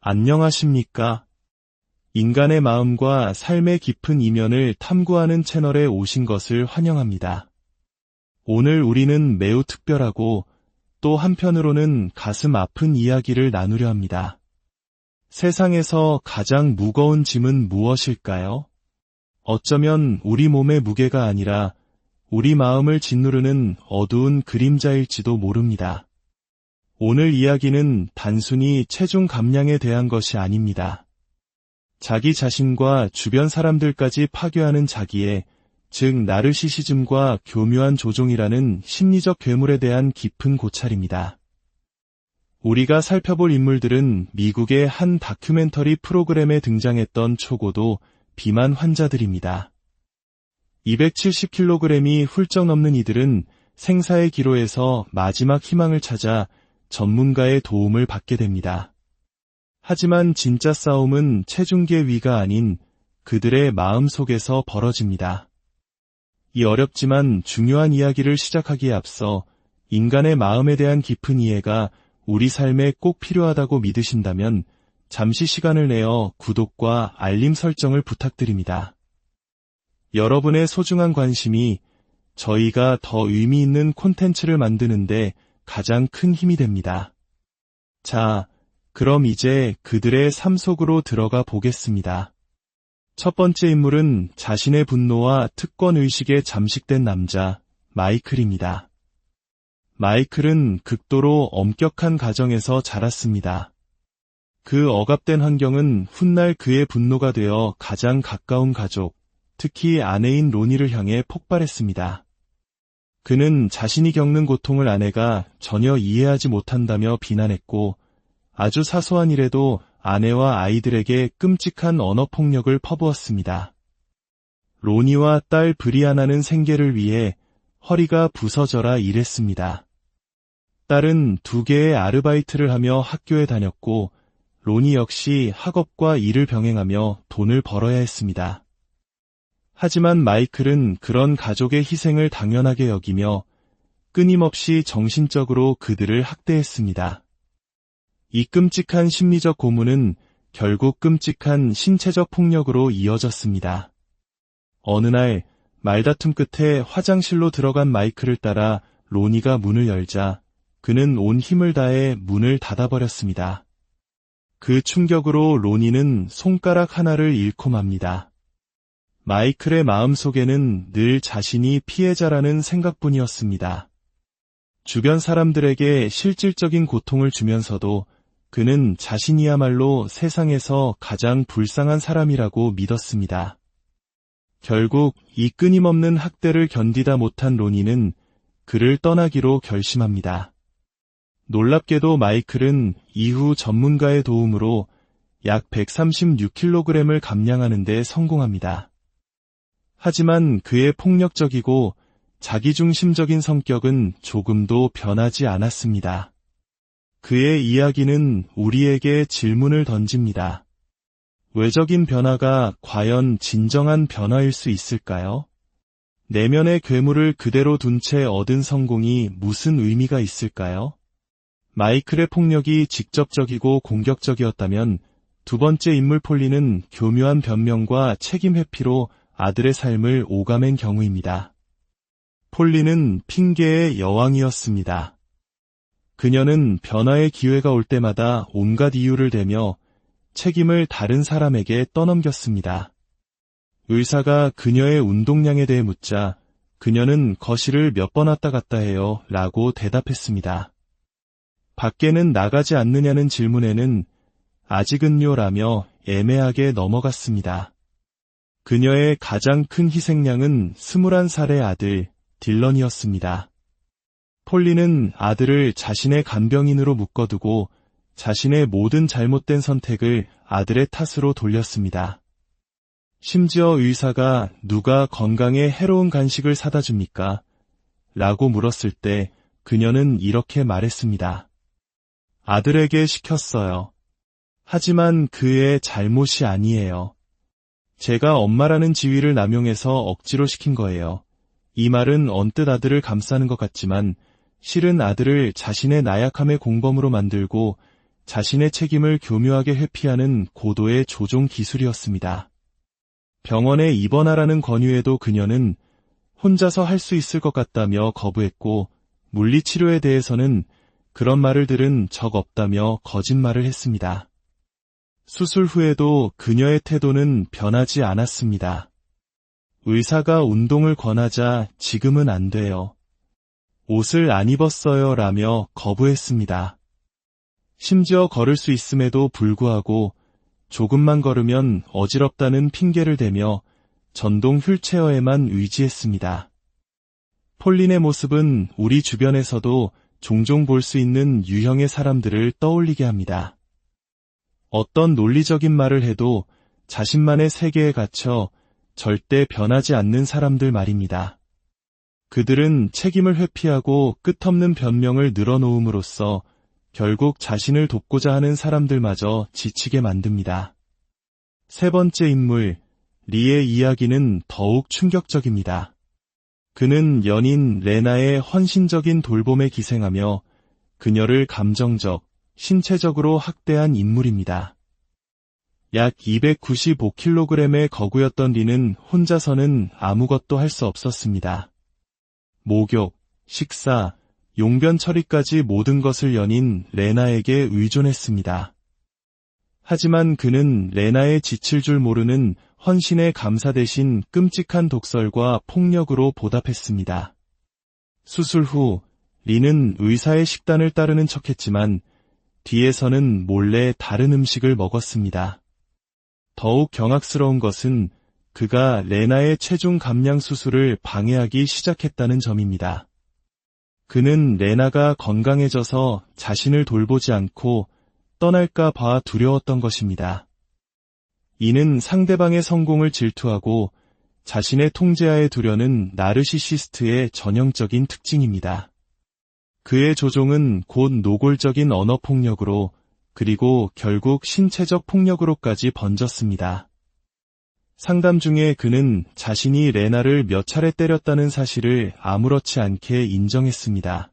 안녕하십니까? 인간의 마음과 삶의 깊은 이면을 탐구하는 채널에 오신 것을 환영합니다. 오늘 우리는 매우 특별하고 또 한편으로는 가슴 아픈 이야기를 나누려 합니다. 세상에서 가장 무거운 짐은 무엇일까요? 어쩌면 우리 몸의 무게가 아니라 우리 마음을 짓누르는 어두운 그림자일지도 모릅니다. 오늘 이야기는 단순히 체중 감량에 대한 것이 아닙니다. 자기 자신과 주변 사람들까지 파괴하는 자기애, 즉 나르시시즘과 교묘한 조종이라는 심리적 괴물에 대한 깊은 고찰입니다. 우리가 살펴볼 인물들은 미국의 한 다큐멘터리 프로그램에 등장했던 초고도 비만 환자들입니다. 270kg이 훌쩍 넘는 이들은 생사의 기로에서 마지막 희망을 찾아 전문가의 도움을 받게 됩니다. 하지만 진짜 싸움은 체중계 위가 아닌 그들의 마음 속에서 벌어집니다. 이 어렵지만 중요한 이야기를 시작하기에 앞서 인간의 마음에 대한 깊은 이해가 우리 삶에 꼭 필요하다고 믿으신다면 잠시 시간을 내어 구독과 알림 설정을 부탁드립니다. 여러분의 소중한 관심이 저희가 더 의미 있는 콘텐츠를 만드는데 가장 큰 힘이 됩니다. 자, 그럼 이제 그들의 삶 속으로 들어가 보겠습니다. 첫 번째 인물은 자신의 분노와 특권의식에 잠식된 남자, 마이클입니다. 마이클은 극도로 엄격한 가정에서 자랐습니다. 그 억압된 환경은 훗날 그의 분노가 되어 가장 가까운 가족, 특히 아내인 로니를 향해 폭발했습니다. 그는 자신이 겪는 고통을 아내가 전혀 이해하지 못한다며 비난했고 아주 사소한 일에도 아내와 아이들에게 끔찍한 언어폭력을 퍼부었습니다. 로니와 딸 브리아나는 생계를 위해 허리가 부서져라 일했습니다. 딸은 2개의 아르바이트를 하며 학교에 다녔고 로니 역시 학업과 일을 병행하며 돈을 벌어야 했습니다. 하지만 마이클은 그런 가족의 희생을 당연하게 여기며 끊임없이 정신적으로 그들을 학대했습니다. 이 끔찍한 심리적 고문은 결국 끔찍한 신체적 폭력으로 이어졌습니다. 어느 날 말다툼 끝에 화장실로 들어간 마이클을 따라 로니가 문을 열자 그는 온 힘을 다해 문을 닫아버렸습니다. 그 충격으로 로니는 손가락 하나를 잃고 맙니다. 마이클의 마음속에는 늘 자신이 피해자라는 생각뿐이었습니다. 주변 사람들에게 실질적인 고통을 주면서도 그는 자신이야말로 세상에서 가장 불쌍한 사람이라고 믿었습니다. 결국 이 끊임없는 학대를 견디다 못한 로니는 그를 떠나기로 결심합니다. 놀랍게도 마이클은 이후 전문가의 도움으로 약 136kg을 감량하는 데 성공합니다. 하지만 그의 폭력적이고 자기중심적인 성격은 조금도 변하지 않았습니다. 그의 이야기는 우리에게 질문을 던집니다. 외적인 변화가 과연 진정한 변화일 수 있을까요? 내면의 괴물을 그대로 둔 채 얻은 성공이 무슨 의미가 있을까요? 마이클의 폭력이 직접적이고 공격적이었다면 두 번째 인물 폴리는 교묘한 변명과 책임 회피로 아들의 삶을 오가맨 경우입니다. 폴리는 핑계의 여왕이었습니다. 그녀는 변화의 기회가 올 때마다 온갖 이유를 대며 책임을 다른 사람에게 떠넘겼습니다. 의사가 그녀의 운동량에 대해 묻자 그녀는 거실을 몇 번 왔다 갔다 해요 라고 대답했습니다. 밖에는 나가지 않느냐는 질문에는 아직은요 라며 애매하게 넘어갔습니다. 그녀의 가장 큰 희생양은 21살의 아들 딜런이었습니다. 폴리는 아들을 자신의 간병인으로 묶어두고 자신의 모든 잘못된 선택을 아들의 탓으로 돌렸습니다. 심지어 의사가 누가 건강에 해로운 간식을 사다 줍니까? 라고 물었을 때 그녀는 이렇게 말했습니다. 아들에게 시켰어요. 하지만 그의 잘못이 아니에요. 제가 엄마라는 지위를 남용해서 억지로 시킨 거예요. 이 말은 언뜻 아들을 감싸는 것 같지만 실은 아들을 자신의 나약함의 공범으로 만들고 자신의 책임을 교묘하게 회피하는 고도의 조종 기술이었습니다. 병원에 입원하라는 권유에도 그녀는 혼자서 할 수 있을 것 같다며 거부했고, 물리치료에 대해서는 그런 말을 들은 적 없다며 거짓말을 했습니다. 수술 후에도 그녀의 태도는 변하지 않았습니다. 의사가 운동을 권하자 지금은 안 돼요. 옷을 안 입었어요 라며 거부했습니다. 심지어 걸을 수 있음에도 불구하고 조금만 걸으면 어지럽다는 핑계를 대며 전동 휠체어에만 의지했습니다. 폴린의 모습은 우리 주변에서도 종종 볼 수 있는 유형의 사람들을 떠올리게 합니다. 어떤 논리적인 말을 해도 자신만의 세계에 갇혀 절대 변하지 않는 사람들 말입니다. 그들은 책임을 회피하고 끝없는 변명을 늘어놓음으로써 결국 자신을 돕고자 하는 사람들마저 지치게 만듭니다. 세 번째 인물, 리의 이야기는 더욱 충격적입니다. 그는 연인 레나의 헌신적인 돌봄에 기생하며 그녀를 감정적, 신체적으로 학대한 인물입니다. 약 295kg의 거구였던 리는 혼자서는 아무것도 할 수 없었습니다. 목욕, 식사, 용변 처리까지 모든 것을 연인 레나에게 의존했습니다. 하지만 그는 레나의 지칠 줄 모르는 헌신의 감사 대신 끔찍한 독설과 폭력으로 보답했습니다. 수술 후 리는 의사의 식단을 따르는 척했지만 뒤에서는 몰래 다른 음식을 먹었습니다. 더욱 경악스러운 것은 그가 레나의 체중 감량 수술을 방해하기 시작했다는 점입니다. 그는 레나가 건강해져서 자신을 돌보지 않고 떠날까 봐 두려웠던 것입니다. 이는 상대방의 성공을 질투하고 자신의 통제하에 두려는 나르시시스트의 전형적인 특징입니다. 그의 조종은 곧 노골적인 언어폭력으로 그리고 결국 신체적 폭력으로까지 번졌습니다. 상담 중에 그는 자신이 레나를 몇 차례 때렸다는 사실을 아무렇지 않게 인정했습니다.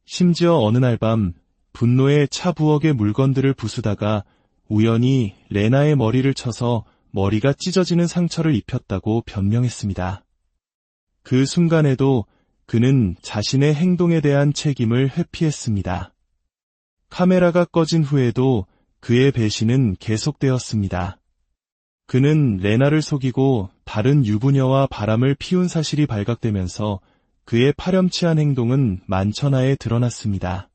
심지어 어느 날 밤 분노에 차 부엌의 물건들을 부수다가 우연히 레나의 머리를 쳐서 머리가 찢어지는 상처를 입혔다고 변명했습니다. 그 순간에도 그는 자신의 행동에 대한 책임을 회피했습니다. 카메라가 꺼진 후에도 그의 배신은 계속되었습니다. 그는 레나를 속이고 다른 유부녀와 바람을 피운 사실이 발각되면서 그의 파렴치한 행동은 만천하에 드러났습니다.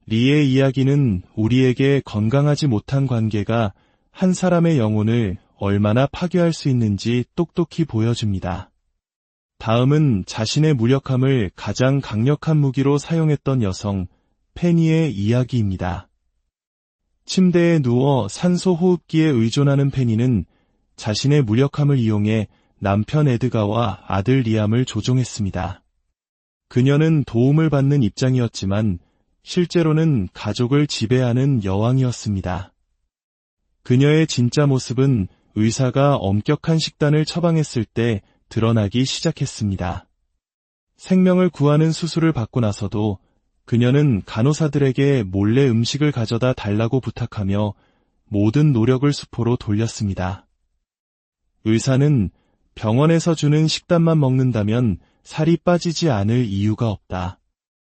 리의 이야기는 우리에게 건강하지 못한 관계가 한 사람의 영혼을 얼마나 파괴할 수 있는지 똑똑히 보여줍니다. 다음은 자신의 무력함을 가장 강력한 무기로 사용했던 여성, 페니의 이야기입니다. 침대에 누워 산소 호흡기에 의존하는 페니는 자신의 무력함을 이용해 남편 에드가와 아들 리암을 조종했습니다. 그녀는 도움을 받는 입장이었지만 실제로는 가족을 지배하는 여왕이었습니다. 그녀의 진짜 모습은 의사가 엄격한 식단을 처방했을 때 드러나기 시작했습니다. 생명을 구하는 수술을 받고 나서도 그녀는 간호사들에게 몰래 음식을 가져다 달라고 부탁하며 모든 노력을 수포로 돌렸습니다. 의사는 병원에서 주는 식단만 먹는다면 살이 빠지지 않을 이유가 없다.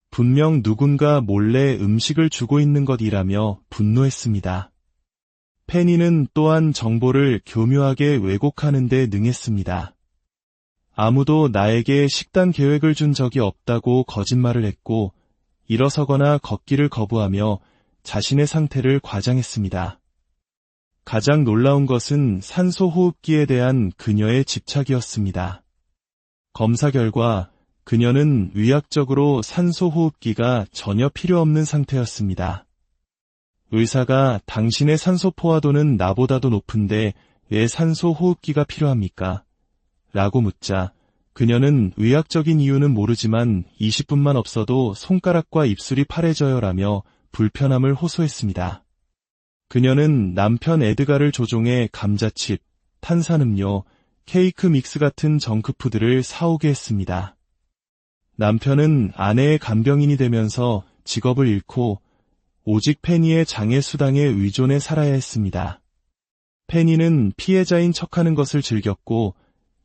분명 누군가 몰래 음식을 주고 있는 것이라며 분노했습니다. 페니는 또한 정보를 교묘하게 왜곡하는 데 능했습니다. 아무도 나에게 식단 계획을 준 적이 없다고 거짓말을 했고 일어서거나 걷기를 거부하며 자신의 상태를 과장했습니다. 가장 놀라운 것은 산소 호흡기에 대한 그녀의 집착이었습니다. 검사 결과 그녀는 의학적으로 산소 호흡기가 전혀 필요 없는 상태였습니다. 의사가 당신의 산소 포화도는 나보다도 높은데 왜 산소 호흡기가 필요합니까? 라고 묻자 그녀는 의학적인 이유는 모르지만 20분만 없어도 손가락과 입술이 파래져요 라며 불편함을 호소했습니다. 그녀는 남편 에드가를 조종해 감자칩, 탄산음료, 케이크 믹스 같은 정크푸드를 사오게 했습니다. 남편은 아내의 간병인이 되면서 직업을 잃고 오직 페니의 장애 수당에 의존해 살아야 했습니다. 페니는 피해자인 척하는 것을 즐겼고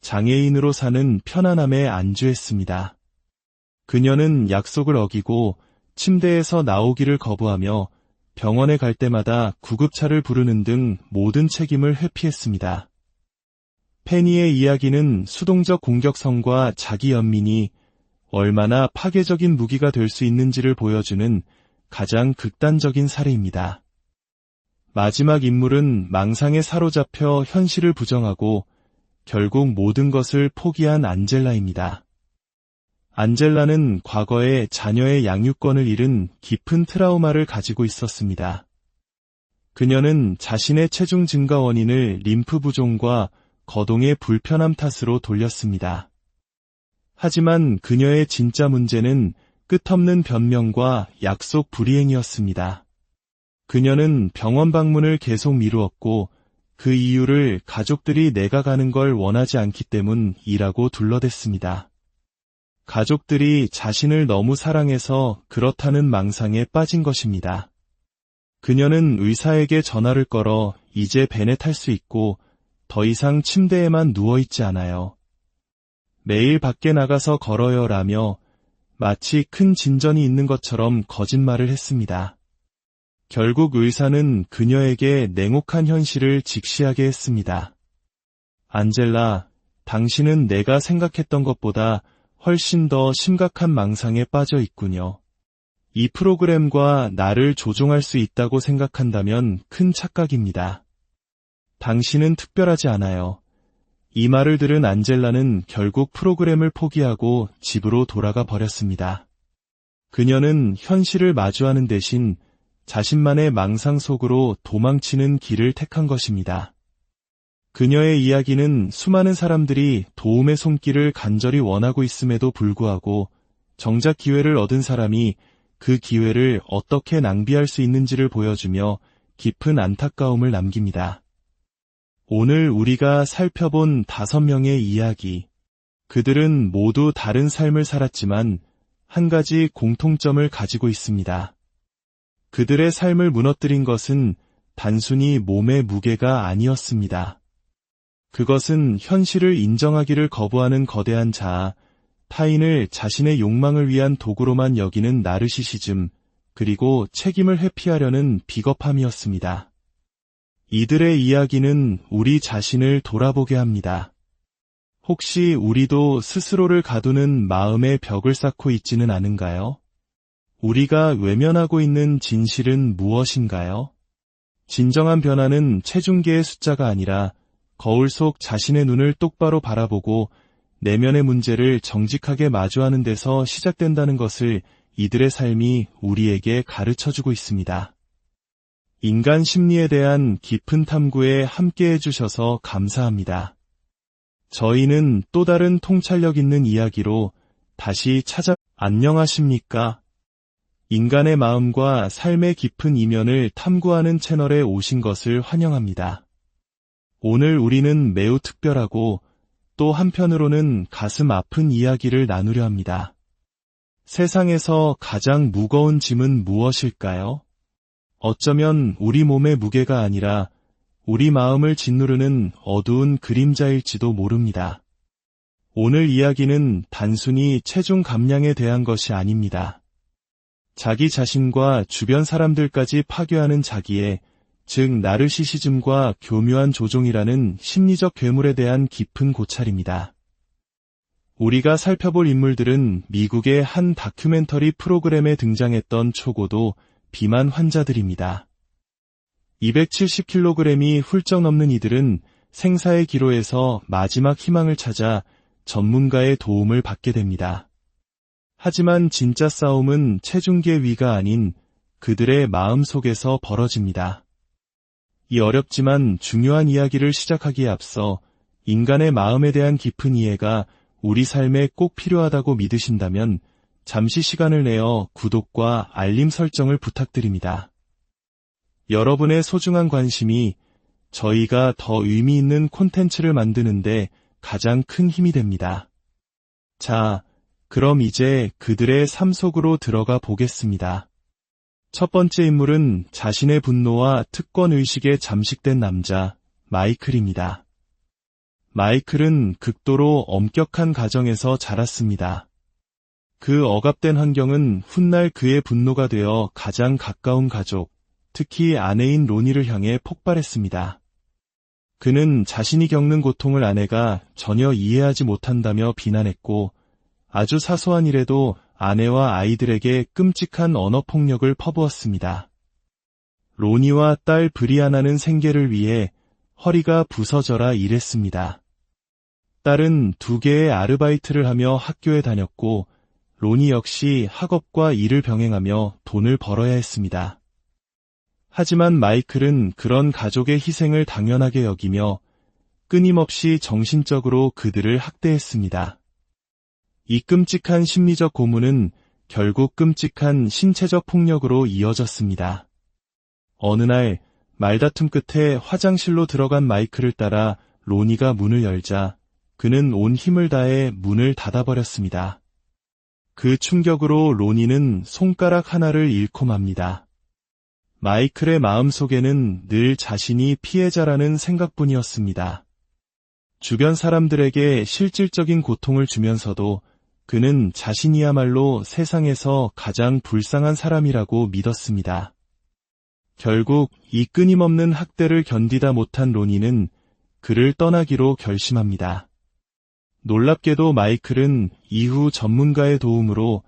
장애인으로 사는 편안함에 안주했습니다. 그녀는 약속을 어기고 침대에서 나오기를 거부하며 병원에 갈 때마다 구급차를 부르는 등 모든 책임을 회피했습니다. 페니의 이야기는 수동적 공격성과 자기 연민이 얼마나 파괴적인 무기가 될 수 있는지를 보여주는 가장 극단적인 사례입니다. 마지막 인물은 망상에 사로잡혀 현실을 부정하고 결국 모든 것을 포기한 안젤라입니다. 안젤라는 과거에 자녀의 양육권을 잃은 깊은 트라우마를 가지고 있었습니다. 그녀는 자신의 체중 증가 원인을 림프 부종과 거동의 불편함 탓으로 돌렸습니다. 하지만 그녀의 진짜 문제는 끝없는 변명과 약속 불이행이었습니다. 그녀는 병원 방문을 계속 미루었고 그 이유를 가족들이 내가 가는 걸 원하지 않기 때문이라고 둘러댔습니다. 가족들이 자신을 너무 사랑해서 그렇다는 망상에 빠진 것입니다. 그녀는 의사에게 전화를 걸어 이제 벤에 탈 수 있고 더 이상 침대에만 누워있지 않아요. 매일 밖에 나가서 걸어요 라며 마치 큰 진전이 있는 것처럼 거짓말을 했습니다. 결국 의사는 그녀에게 냉혹한 현실을 직시하게 했습니다. 안젤라, 당신은 내가 생각했던 것보다 훨씬 더 심각한 망상에 빠져 있군요. 이 프로그램과 나를 조종할 수 있다고 생각한다면 큰 착각입니다. 당신은 특별하지 않아요. 이 말을 들은 안젤라는 결국 프로그램을 포기하고 집으로 돌아가 버렸습니다. 그녀는 현실을 마주하는 대신 자신만의 망상 속으로 도망치는 길을 택한 것입니다. 그녀의 이야기는 수많은 사람들이 도움의 손길을 간절히 원하고 있음에도 불구하고 정작 기회를 얻은 사람이 그 기회를 어떻게 낭비할 수 있는지를 보여주며 깊은 안타까움을 남깁니다. 오늘 우리가 살펴본 5명의 이야기. 그들은 모두 다른 삶을 살았지만 한 가지 공통점을 가지고 있습니다. 그들의 삶을 무너뜨린 것은 단순히 몸의 무게가 아니었습니다. 그것은 현실을 인정하기를 거부하는 거대한 자아, 타인을 자신의 욕망을 위한 도구로만 여기는 나르시시즘, 그리고 책임을 회피하려는 비겁함이었습니다. 이들의 이야기는 우리 자신을 돌아보게 합니다. 혹시 우리도 스스로를 가두는 마음의 벽을 쌓고 있지는 않은가요? 우리가 외면하고 있는 진실은 무엇인가요? 진정한 변화는 체중계의 숫자가 아니라 거울 속 자신의 눈을 똑바로 바라보고 내면의 문제를 정직하게 마주하는 데서 시작된다는 것을 이들의 삶이 우리에게 가르쳐주고 있습니다. 인간 심리에 대한 깊은 탐구에 함께해 주셔서 감사합니다. 저희는 또 다른 통찰력 있는 이야기로 다시 안녕하십니까? 인간의 마음과 삶의 깊은 이면을 탐구하는 채널에 오신 것을 환영합니다. 오늘 우리는 매우 특별하고 또 한편으로는 가슴 아픈 이야기를 나누려 합니다. 세상에서 가장 무거운 짐은 무엇일까요? 어쩌면 우리 몸의 무게가 아니라 우리 마음을 짓누르는 어두운 그림자일지도 모릅니다. 오늘 이야기는 단순히 체중 감량에 대한 것이 아닙니다. 자기 자신과 주변 사람들까지 파괴하는 자기애, 즉 나르시시즘과 교묘한 조종이라는 심리적 괴물에 대한 깊은 고찰입니다. 우리가 살펴볼 인물들은 미국의 한 다큐멘터리 프로그램에 등장했던 초고도 비만 환자들입니다. 270kg이 훌쩍 넘는 이들은 생사의 기로에서 마지막 희망을 찾아 전문가의 도움을 받게 됩니다. 하지만 진짜 싸움은 체중계 위가 아닌 그들의 마음 속에서 벌어집니다. 이 어렵지만 중요한 이야기를 시작하기에 앞서 인간의 마음에 대한 깊은 이해가 우리 삶에 꼭 필요하다고 믿으신다면 잠시 시간을 내어 구독과 알림 설정을 부탁드립니다. 여러분의 소중한 관심이 저희가 더 의미 있는 콘텐츠를 만드는데 가장 큰 힘이 됩니다. 자, 그럼 이제 그들의 삶 속으로 들어가 보겠습니다. 첫 번째 인물은 자신의 분노와 특권의식에 잠식된 남자, 마이클입니다. 마이클은 극도로 엄격한 가정에서 자랐습니다. 그 억압된 환경은 훗날 그의 분노가 되어 가장 가까운 가족, 특히 아내인 로니를 향해 폭발했습니다. 그는 자신이 겪는 고통을 아내가 전혀 이해하지 못한다며 비난했고, 아주 사소한 일에도 아내와 아이들에게 끔찍한 언어폭력을 퍼부었습니다. 로니와 딸 브리아나는 생계를 위해 허리가 부서져라 일했습니다. 딸은 2개의 아르바이트를 하며 학교에 다녔고, 로니 역시 학업과 일을 병행하며 돈을 벌어야 했습니다. 하지만 마이클은 그런 가족의 희생을 당연하게 여기며 끊임없이 정신적으로 그들을 학대했습니다. 이 끔찍한 심리적 고문은 결국 끔찍한 신체적 폭력으로 이어졌습니다. 어느 날 말다툼 끝에 화장실로 들어간 마이클을 따라 로니가 문을 열자 그는 온 힘을 다해 문을 닫아버렸습니다. 그 충격으로 로니는 손가락 하나를 잃고 맙니다. 마이클의 마음속에는 늘 자신이 피해자라는 생각뿐이었습니다. 주변 사람들에게 실질적인 고통을 주면서도 그는 자신이야말로 세상에서 가장 불쌍한 사람이라고 믿었습니다. 결국 이 끊임없는 학대를 견디다 못한 로니는 그를 떠나기로 결심합니다. 놀랍게도 마이클은 이후 전문가의 도움으로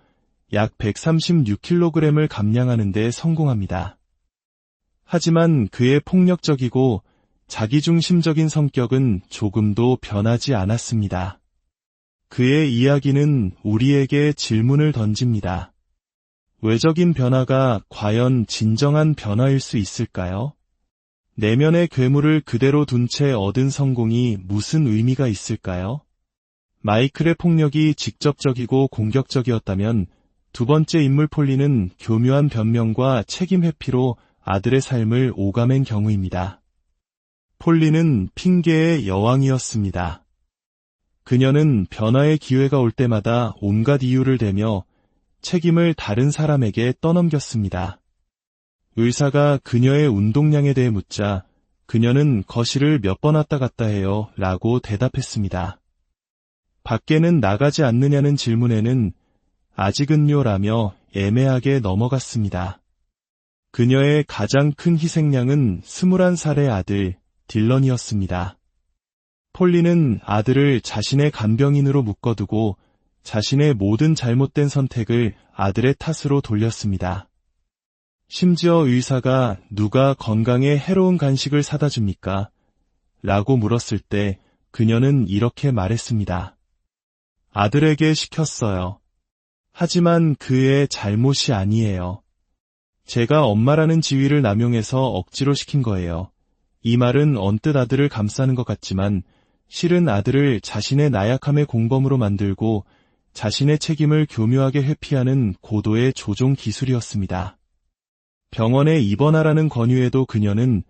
약 136kg을 감량하는 데 성공합니다. 하지만 그의 폭력적이고 자기중심적인 성격은 조금도 변하지 않았습니다. 그의 이야기는 우리에게 질문을 던집니다. 외적인 변화가 과연 진정한 변화일 수 있을까요? 내면의 괴물을 그대로 둔 채 얻은 성공이 무슨 의미가 있을까요? 마이클의 폭력이 직접적이고 공격적이었다면 두 번째 인물 폴리는 교묘한 변명과 책임 회피로 아들의 삶을 오가맨 경우입니다. 폴리는 핑계의 여왕이었습니다. 그녀는 변화의 기회가 올 때마다 온갖 이유를 대며 책임을 다른 사람에게 떠넘겼습니다. 의사가 그녀의 운동량에 대해 묻자 그녀는 거실을 몇 번 왔다 갔다 해요 라고 대답했습니다. 밖에는 나가지 않느냐는 질문에는 아직은요 라며 애매하게 넘어갔습니다. 그녀의 가장 큰 희생양은 21살의 아들 딜런이었습니다. 폴리는 아들을 자신의 간병인으로 묶어두고 자신의 모든 잘못된 선택을 아들의 탓으로 돌렸습니다. 심지어 의사가 누가 건강에 해로운 간식을 사다 줍니까? 라고 물었을 때 그녀는 이렇게 말했습니다. 아들에게 시켰어요. 하지만 그의 잘못이 아니에요. 제가 엄마라는 지위를 남용해서 억지로 시킨 거예요. 이 말은 언뜻 아들을 감싸는 것 같지만 실은 아들을 자신의 나약함의 공범으로 만들고 자신의 책임을 교묘하게 회피하는 고도의 조종 기술이었습니다. 병원에 입원하라는 권유에도 그녀는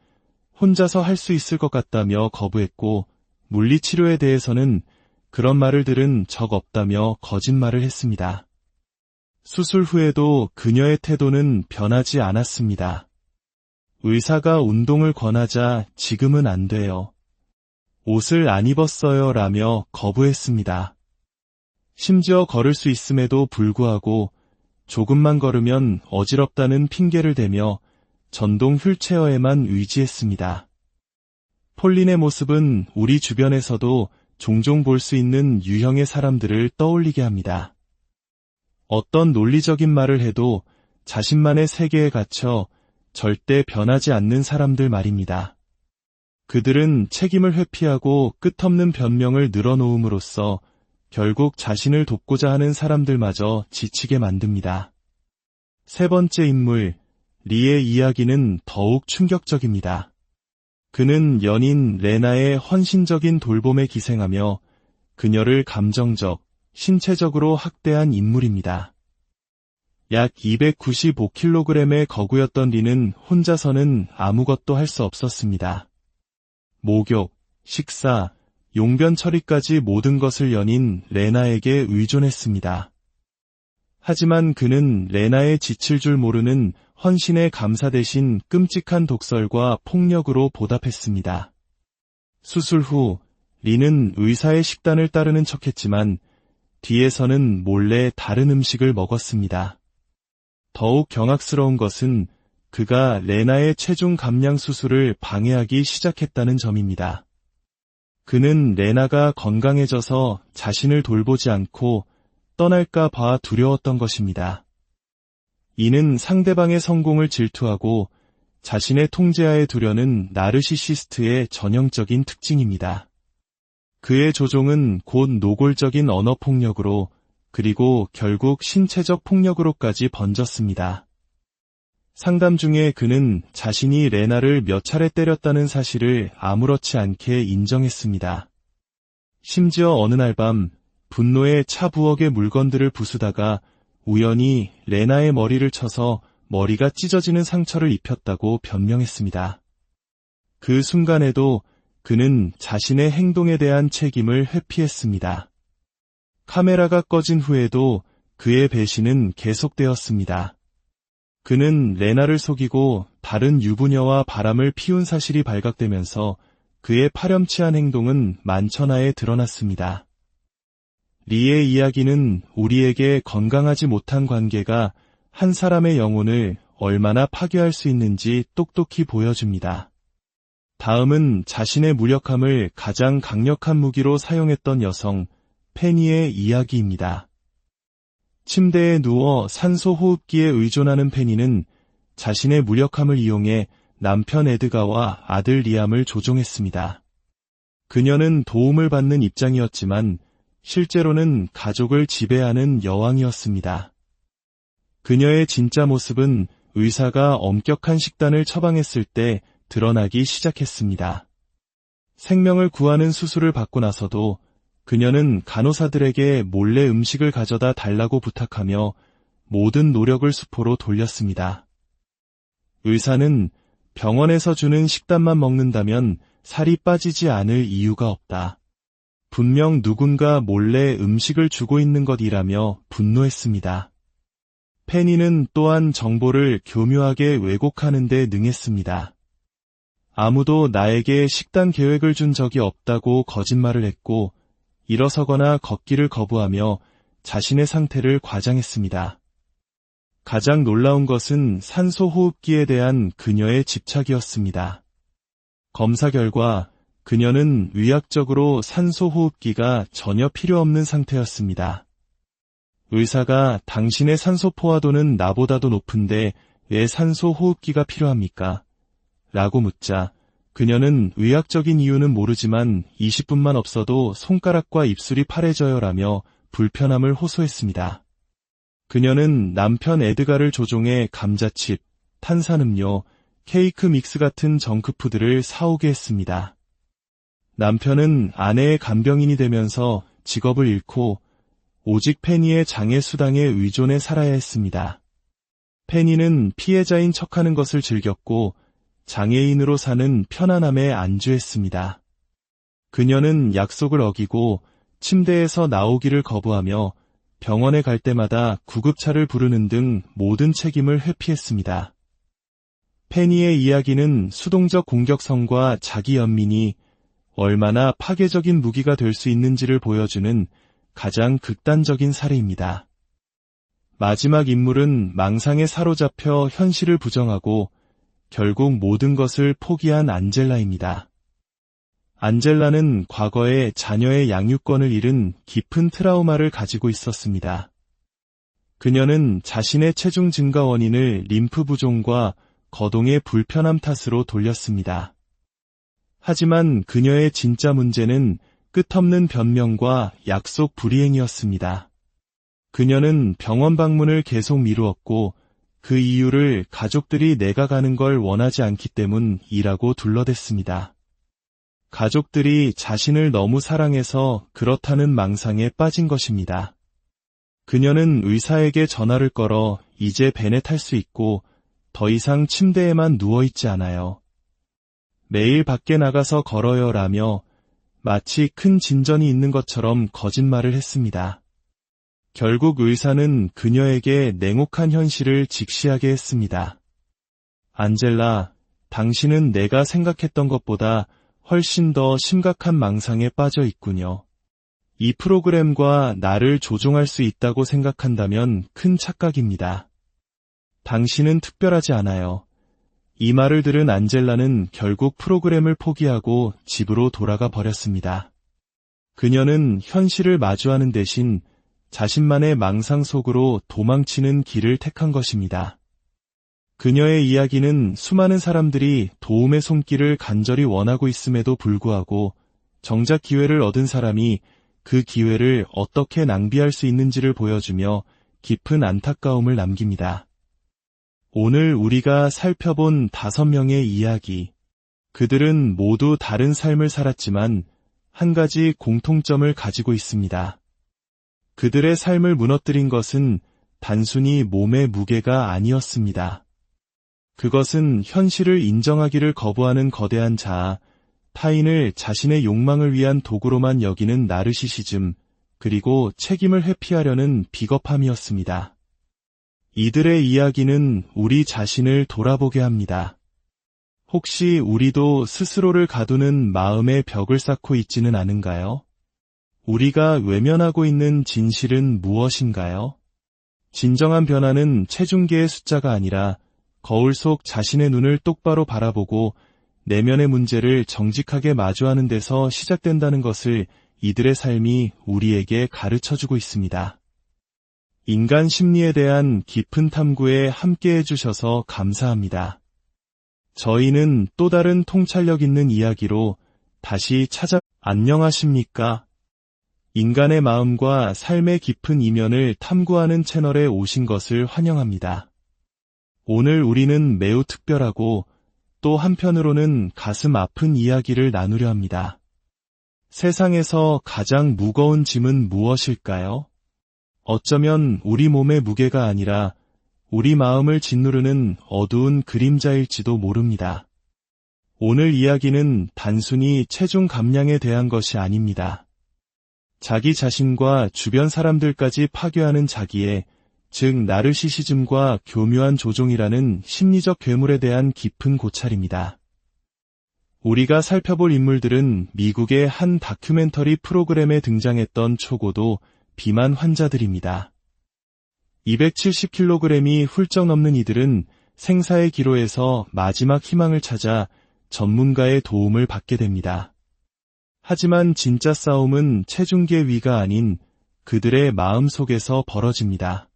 혼자서 할 수 있을 것 같다며 거부했고 물리치료에 대해서는 그런 말을 들은 적 없다며 거짓말을 했습니다. 수술 후에도 그녀의 태도는 변하지 않았습니다. 의사가 운동을 권하자 지금은 안 돼요. 옷을 안 입었어요 라며 거부했습니다. 심지어 걸을 수 있음에도 불구하고 조금만 걸으면 어지럽다는 핑계를 대며 전동 휠체어에만 의지했습니다. 폴린의 모습은 우리 주변에서도 종종 볼 수 있는 유형의 사람들을 떠올리게 합니다. 어떤 논리적인 말을 해도 자신만의 세계에 갇혀 절대 변하지 않는 사람들 말입니다. 그들은 책임을 회피하고 끝없는 변명을 늘어놓음으로써 결국 자신을 돕고자 하는 사람들마저 지치게 만듭니다. 세 번째 인물, 리의 이야기는 더욱 충격적입니다. 그는 연인 레나의 헌신적인 돌봄에 기생하며 그녀를 감정적, 신체적으로 학대한 인물입니다. 약 295kg의 거구였던 리는 혼자서는 아무것도 할 수 없었습니다. 목욕, 식사, 용변 처리까지 모든 것을 연인 레나에게 의존했습니다. 하지만 그는 레나의 지칠 줄 모르는 헌신의 감사 대신 끔찍한 독설과 폭력으로 보답했습니다. 수술 후 리는 의사의 식단을 따르는 척했지만 뒤에서는 몰래 다른 음식을 먹었습니다. 더욱 경악스러운 것은 그가 레나의 체중 감량 수술을 방해하기 시작했다는 점입니다. 그는 레나가 건강해져서 자신을 돌보지 않고 떠날까 봐 두려웠던 것입니다. 이는 상대방의 성공을 질투하고 자신의 통제하에 두려는 나르시시스트의 전형적인 특징입니다. 그의 조종은 곧 노골적인 언어폭력으로 그리고 결국 신체적 폭력으로까지 번졌습니다. 상담 중에 그는 자신이 레나를 몇 차례 때렸다는 사실을 아무렇지 않게 인정했습니다. 심지어 어느 날 밤 분노에 차 부엌의 물건들을 부수다가 우연히 레나의 머리를 쳐서 머리가 찢어지는 상처를 입혔다고 변명했습니다. 그 순간에도 그는 자신의 행동에 대한 책임을 회피했습니다. 카메라가 꺼진 후에도 그의 배신은 계속되었습니다. 그는 레나를 속이고 다른 유부녀와 바람을 피운 사실이 발각되면서 그의 파렴치한 행동은 만천하에 드러났습니다. 리의 이야기는 우리에게 건강하지 못한 관계가 한 사람의 영혼을 얼마나 파괴할 수 있는지 똑똑히 보여줍니다. 다음은 자신의 무력함을 가장 강력한 무기로 사용했던 여성, 페니의 이야기입니다. 침대에 누워 산소 호흡기에 의존하는 페니는 자신의 무력함을 이용해 남편 에드가와 아들 리암을 조종했습니다. 그녀는 도움을 받는 입장이었지만 실제로는 가족을 지배하는 여왕이었습니다. 그녀의 진짜 모습은 의사가 엄격한 식단을 처방했을 때 드러나기 시작했습니다. 생명을 구하는 수술을 받고 나서도 그녀는 간호사들에게 몰래 음식을 가져다 달라고 부탁하며 모든 노력을 수포로 돌렸습니다. 의사는 병원에서 주는 식단만 먹는다면 살이 빠지지 않을 이유가 없다. 분명 누군가 몰래 음식을 주고 있는 것이라며 분노했습니다. 페니는 또한 정보를 교묘하게 왜곡하는 데 능했습니다. 아무도 나에게 식단 계획을 준 적이 없다고 거짓말을 했고 일어서거나 걷기를 거부하며 자신의 상태를 과장했습니다. 가장 놀라운 것은 산소 호흡기에 대한 그녀의 집착이었습니다. 검사 결과 그녀는 의학적으로 산소 호흡기가 전혀 필요 없는 상태였습니다. 의사가 당신의 산소 포화도는 나보다도 높은데 왜 산소 호흡기가 필요합니까? 라고 묻자 그녀는 의학적인 이유는 모르지만 20분만 없어도 손가락과 입술이 파래져요 라며 불편함을 호소했습니다. 그녀는 남편 에드가를 조종해 감자칩, 탄산음료, 케이크 믹스 같은 정크푸드를 사오게 했습니다. 남편은 아내의 간병인이 되면서 직업을 잃고 오직 페니의 장애 수당에 의존해 살아야 했습니다. 페니는 피해자인 척하는 것을 즐겼고 장애인으로 사는 편안함에 안주했습니다. 그녀는 약속을 어기고 침대에서 나오기를 거부하며 병원에 갈 때마다 구급차를 부르는 등 모든 책임을 회피했습니다. 페니의 이야기는 수동적 공격성과 자기 연민이 얼마나 파괴적인 무기가 될 수 있는지를 보여주는 가장 극단적인 사례입니다. 마지막 인물은 망상에 사로잡혀 현실을 부정하고 결국 모든 것을 포기한 안젤라입니다. 안젤라는 과거에 자녀의 양육권을 잃은 깊은 트라우마를 가지고 있었습니다. 그녀는 자신의 체중 증가 원인을 림프 부종과 거동의 불편함 탓으로 돌렸습니다. 하지만 그녀의 진짜 문제는 끝없는 변명과 약속 불이행이었습니다. 그녀는 병원 방문을 계속 미루었고 그 이유를 가족들이 내가 가는 걸 원하지 않기 때문이라고 둘러댔습니다. 가족들이 자신을 너무 사랑해서 그렇다는 망상에 빠진 것입니다. 그녀는 의사에게 전화를 걸어 이제 벤에 탈 수 있고 더 이상 침대에만 누워있지 않아요. 매일 밖에 나가서 걸어요 라며 마치 큰 진전이 있는 것처럼 거짓말을 했습니다. 결국 의사는 그녀에게 냉혹한 현실을 직시하게 했습니다. 안젤라, 당신은 내가 생각했던 것보다 훨씬 더 심각한 망상에 빠져 있군요. 이 프로그램과 나를 조종할 수 있다고 생각한다면 큰 착각입니다. 당신은 특별하지 않아요. 이 말을 들은 안젤라는 결국 프로그램을 포기하고 집으로 돌아가 버렸습니다. 그녀는 현실을 마주하는 대신 자신만의 망상 속으로 도망치는 길을 택한 것입니다. 그녀의 이야기는 수많은 사람들이 도움의 손길을 간절히 원하고 있음에도 불구하고 정작 기회를 얻은 사람이 그 기회를 어떻게 낭비할 수 있는지를 보여주며 깊은 안타까움을 남깁니다. 오늘 우리가 살펴본 5명의 이야기. 그들은 모두 다른 삶을 살았지만 한 가지 공통점을 가지고 있습니다. 그들의 삶을 무너뜨린 것은 단순히 몸의 무게가 아니었습니다. 그것은 현실을 인정하기를 거부하는 거대한 자아, 타인을 자신의 욕망을 위한 도구로만 여기는 나르시시즘, 그리고 책임을 회피하려는 비겁함이었습니다. 이들의 이야기는 우리 자신을 돌아보게 합니다. 혹시 우리도 스스로를 가두는 마음의 벽을 쌓고 있지는 않은가요? 우리가 외면하고 있는 진실은 무엇인가요? 진정한 변화는 체중계의 숫자가 아니라 거울 속 자신의 눈을 똑바로 바라보고 내면의 문제를 정직하게 마주하는 데서 시작된다는 것을 이들의 삶이 우리에게 가르쳐주고 있습니다. 인간 심리에 대한 깊은 탐구에 함께해 주셔서 감사합니다. 저희는 또 다른 통찰력 있는 이야기로 다시 안녕하십니까? 인간의 마음과 삶의 깊은 이면을 탐구하는 채널에 오신 것을 환영합니다. 오늘 우리는 매우 특별하고 또 한편으로는 가슴 아픈 이야기를 나누려 합니다. 세상에서 가장 무거운 짐은 무엇일까요? 어쩌면 우리 몸의 무게가 아니라 우리 마음을 짓누르는 어두운 그림자일지도 모릅니다. 오늘 이야기는 단순히 체중 감량에 대한 것이 아닙니다. 자기 자신과 주변 사람들까지 파괴하는 자기애, 즉 나르시시즘과 교묘한 조종이라는 심리적 괴물에 대한 깊은 고찰입니다. 우리가 살펴볼 인물들은 미국의 한 다큐멘터리 프로그램에 등장했던 초고도 비만 환자들입니다. 270kg이 훌쩍 넘는 이들은 생사의 기로에서 마지막 희망을 찾아 전문가의 도움을 받게 됩니다. 하지만 진짜 싸움은 체중계 위가 아닌 그들의 마음 속에서 벌어집니다.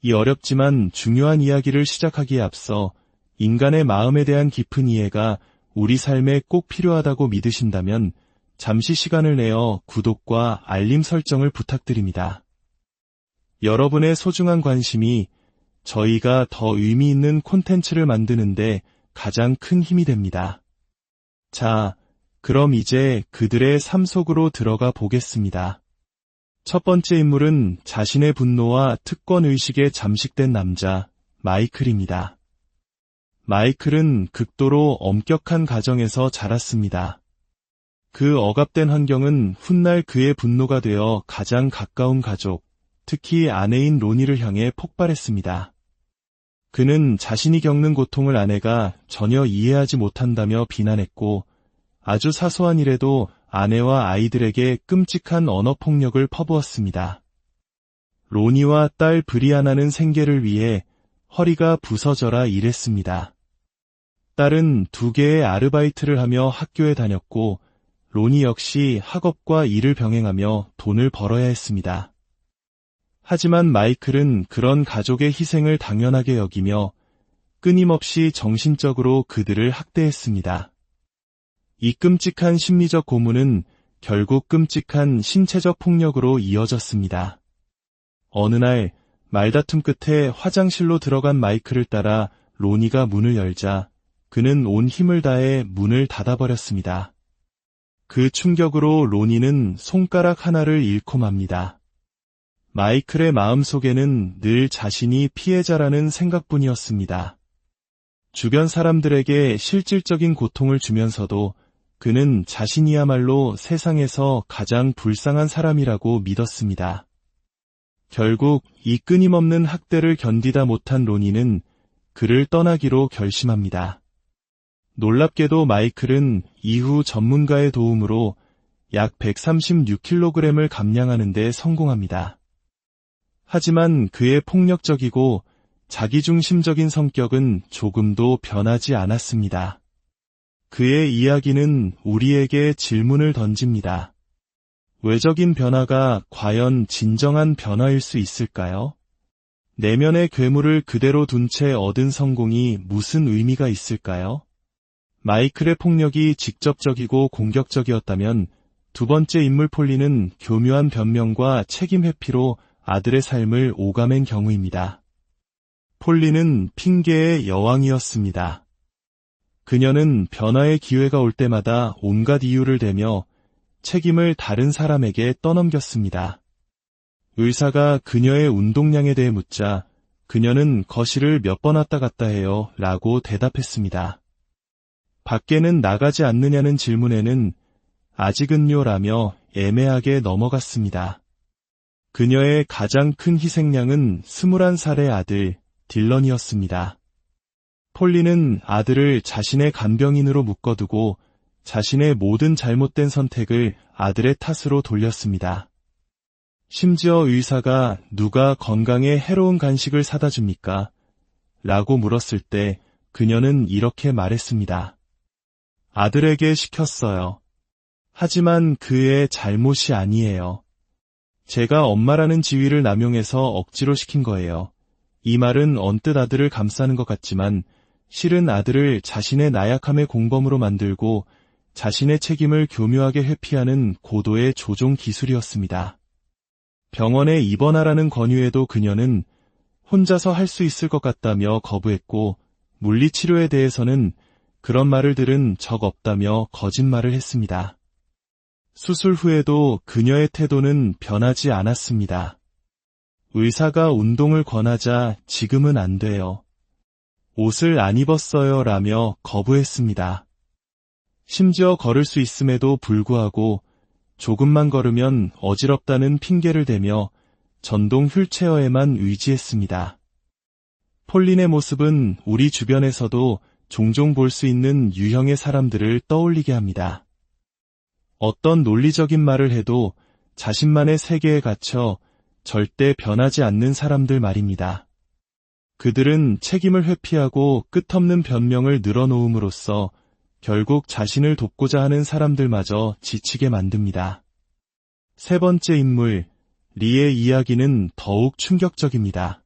이 어렵지만 중요한 이야기를 시작하기에 앞서 인간의 마음에 대한 깊은 이해가 우리 삶에 꼭 필요하다고 믿으신다면 잠시 시간을 내어 구독과 알림 설정을 부탁드립니다. 여러분의 소중한 관심이 저희가 더 의미 있는 콘텐츠를 만드는데 가장 큰 힘이 됩니다. 자, 그럼 이제 그들의 삶 속으로 들어가 보겠습니다. 첫 번째 인물은 자신의 분노와 특권의식에 잠식된 남자, 마이클입니다. 마이클은 극도로 엄격한 가정에서 자랐습니다. 그 억압된 환경은 훗날 그의 분노가 되어 가장 가까운 가족, 특히 아내인 로니를 향해 폭발했습니다. 그는 자신이 겪는 고통을 아내가 전혀 이해하지 못한다며 비난했고 아주 사소한 일에도 아내와 아이들에게 끔찍한 언어폭력을 퍼부었습니다. 로니와 딸 브리아나는 생계를 위해 허리가 부서져라 일했습니다. 딸은 2개의 아르바이트를 하며 학교에 다녔고 로니 역시 학업과 일을 병행하며 돈을 벌어야 했습니다. 하지만 마이클은 그런 가족의 희생을 당연하게 여기며 끊임없이 정신적으로 그들을 학대했습니다. 이 끔찍한 심리적 고문은 결국 끔찍한 신체적 폭력으로 이어졌습니다. 어느 날 말다툼 끝에 화장실로 들어간 마이클을 따라 로니가 문을 열자 그는 온 힘을 다해 문을 닫아버렸습니다. 그 충격으로 로니는 손가락 하나를 잃고 맙니다. 마이클의 마음속에는 늘 자신이 피해자라는 생각뿐이었습니다. 주변 사람들에게 실질적인 고통을 주면서도 그는 자신이야말로 세상에서 가장 불쌍한 사람이라고 믿었습니다. 결국 이 끊임없는 학대를 견디다 못한 로니는 그를 떠나기로 결심합니다. 놀랍게도 마이클은 이후 전문가의 도움으로 약 136kg을 감량하는 데 성공합니다. 하지만 그의 폭력적이고 자기중심적인 성격은 조금도 변하지 않았습니다. 그의 이야기는 우리에게 질문을 던집니다. 외적인 변화가 과연 진정한 변화일 수 있을까요? 내면의 괴물을 그대로 둔 채 얻은 성공이 무슨 의미가 있을까요? 마이클의 폭력이 직접적이고 공격적이었다면 두 번째 인물 폴리는 교묘한 변명과 책임 회피로 아들의 삶을 오가맨 경우입니다. 폴리는 핑계의 여왕이었습니다. 그녀는 변화의 기회가 올 때마다 온갖 이유를 대며 책임을 다른 사람에게 떠넘겼습니다. 의사가 그녀의 운동량에 대해 묻자 그녀는 거실을 몇 번 왔다 갔다 해요 라고 대답했습니다. 밖에는 나가지 않느냐는 질문에는 아직은요 라며 애매하게 넘어갔습니다. 그녀의 가장 큰 희생양은 21살의 아들 딜런이었습니다. 폴리는 아들을 자신의 간병인으로 묶어두고 자신의 모든 잘못된 선택을 아들의 탓으로 돌렸습니다. 심지어 의사가 누가 건강에 해로운 간식을 사다 줍니까? 라고 물었을 때 그녀는 이렇게 말했습니다. 아들에게 시켰어요. 하지만 그의 잘못이 아니에요. 제가 엄마라는 지위를 남용해서 억지로 시킨 거예요. 이 말은 언뜻 아들을 감싸는 것 같지만 실은 아들을 자신의 나약함의 공범으로 만들고 자신의 책임을 교묘하게 회피하는 고도의 조종 기술이었습니다. 병원에 입원하라는 권유에도 그녀는 혼자서 할 수 있을 것 같다며 거부했고 물리치료에 대해서는 그런 말을 들은 적 없다며 거짓말을 했습니다. 수술 후에도 그녀의 태도는 변하지 않았습니다. 의사가 운동을 권하자 지금은 안 돼요. 옷을 안 입었어요 라며 거부했습니다. 심지어 걸을 수 있음에도 불구하고 조금만 걸으면 어지럽다는 핑계를 대며 전동 휠체어에만 의지했습니다. 폴린의 모습은 우리 주변에서도 종종 볼 수 있는 유형의 사람들을 떠올리게 합니다. 어떤 논리적인 말을 해도 자신만의 세계에 갇혀 절대 변하지 않는 사람들 말입니다. 그들은 책임을 회피하고 끝없는 변명을 늘어놓음으로써 결국 자신을 돕고자 하는 사람들마저 지치게 만듭니다. 세 번째 인물, 리의 이야기는 더욱 충격적입니다.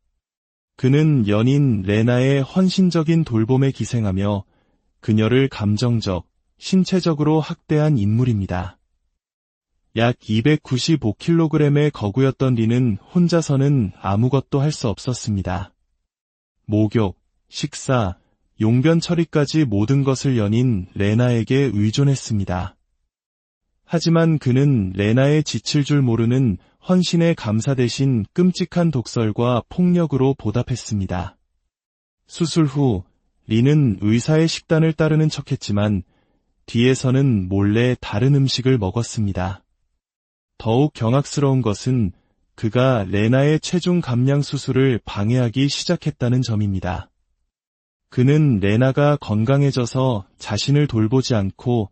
그는 연인 레나의 헌신적인 돌봄에 기생하며 그녀를 감정적, 신체적으로 학대한 인물입니다. 약 295kg의 거구였던 리는 혼자서는 아무것도 할 수 없었습니다. 목욕, 식사, 용변 처리까지 모든 것을 연인 레나에게 의존했습니다. 하지만 그는 레나의 지칠 줄 모르는 헌신의 감사 대신 끔찍한 독설과 폭력으로 보답했습니다. 수술 후 리는 의사의 식단을 따르는 척했지만 뒤에서는 몰래 다른 음식을 먹었습니다. 더욱 경악스러운 것은 그가 레나의 체중 감량 수술을 방해하기 시작했다는 점입니다. 그는 레나가 건강해져서 자신을 돌보지 않고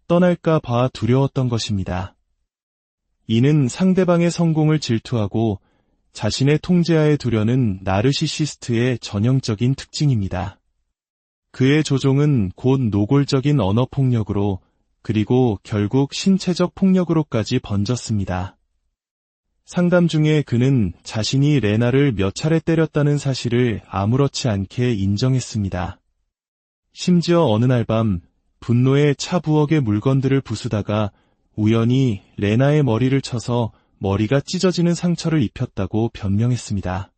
떠날까 봐 두려웠던 것입니다. 이는 상대방의 성공을 질투하고 자신의 통제하에 두려는 나르시시스트의 전형적인 특징입니다. 그의 조종은 곧 노골적인 언어폭력으로 그리고 결국 신체적 폭력으로까지 번졌습니다. 상담 중에 그는 자신이 레나를 몇 차례 때렸다는 사실을 아무렇지 않게 인정했습니다. 심지어 어느 날 밤 분노에 차 부엌의 물건들을 부수다가 우연히 레나의 머리를 쳐서 머리가 찢어지는 상처를 입혔다고 변명했습니다.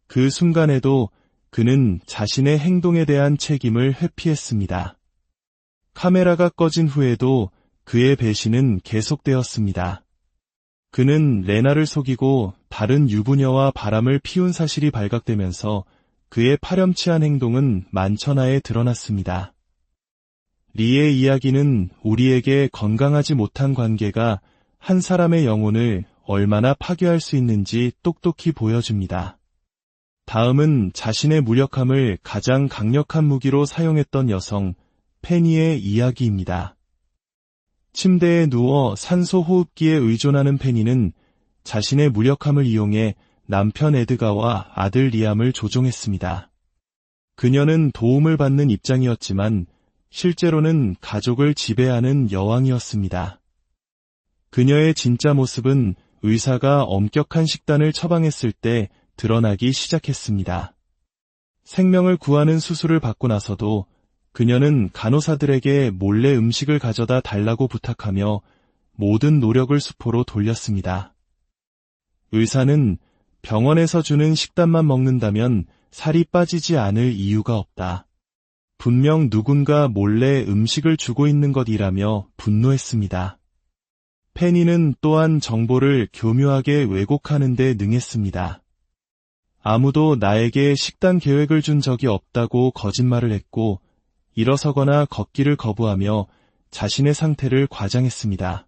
그 순간에도 그는 자신의 행동에 대한 책임을 회피했습니다. 카메라가 꺼진 후에도 그의 배신은 계속되었습니다. 그는 레나를 속이고 다른 유부녀와 바람을 피운 사실이 발각되면서 그의 파렴치한 행동은 만천하에 드러났습니다. 리의 이야기는 우리에게 건강하지 못한 관계가 한 사람의 영혼을 얼마나 파괴할 수 있는지 똑똑히 보여줍니다. 다음은 자신의 무력함을 가장 강력한 무기로 사용했던 여성, 페니의 이야기입니다. 침대에 누워 산소 호흡기에 의존하는 페니는 자신의 무력함을 이용해 남편 에드가와 아들 리암을 조종했습니다. 그녀는 도움을 받는 입장이었지만 실제로는 가족을 지배하는 여왕이었습니다. 그녀의 진짜 모습은 의사가 엄격한 식단을 처방했을 때 드러나기 시작했습니다. 생명을 구하는 수술을 받고 나서도 그녀는 간호사들에게 몰래 음식을 가져다 달라고 부탁하며 모든 노력을 수포로 돌렸습니다. 의사는 병원에서 주는 식단만 먹는다면 살이 빠지지 않을 이유가 없다. 분명 누군가 몰래 음식을 주고 있는 것이라며 분노했습니다. 페니는 또한 정보를 교묘하게 왜곡하는 데 능했습니다. 아무도 나에게 식단 계획을 준 적이 없다고 거짓말을 했고 일어서거나 걷기를 거부하며 자신의 상태를 과장했습니다.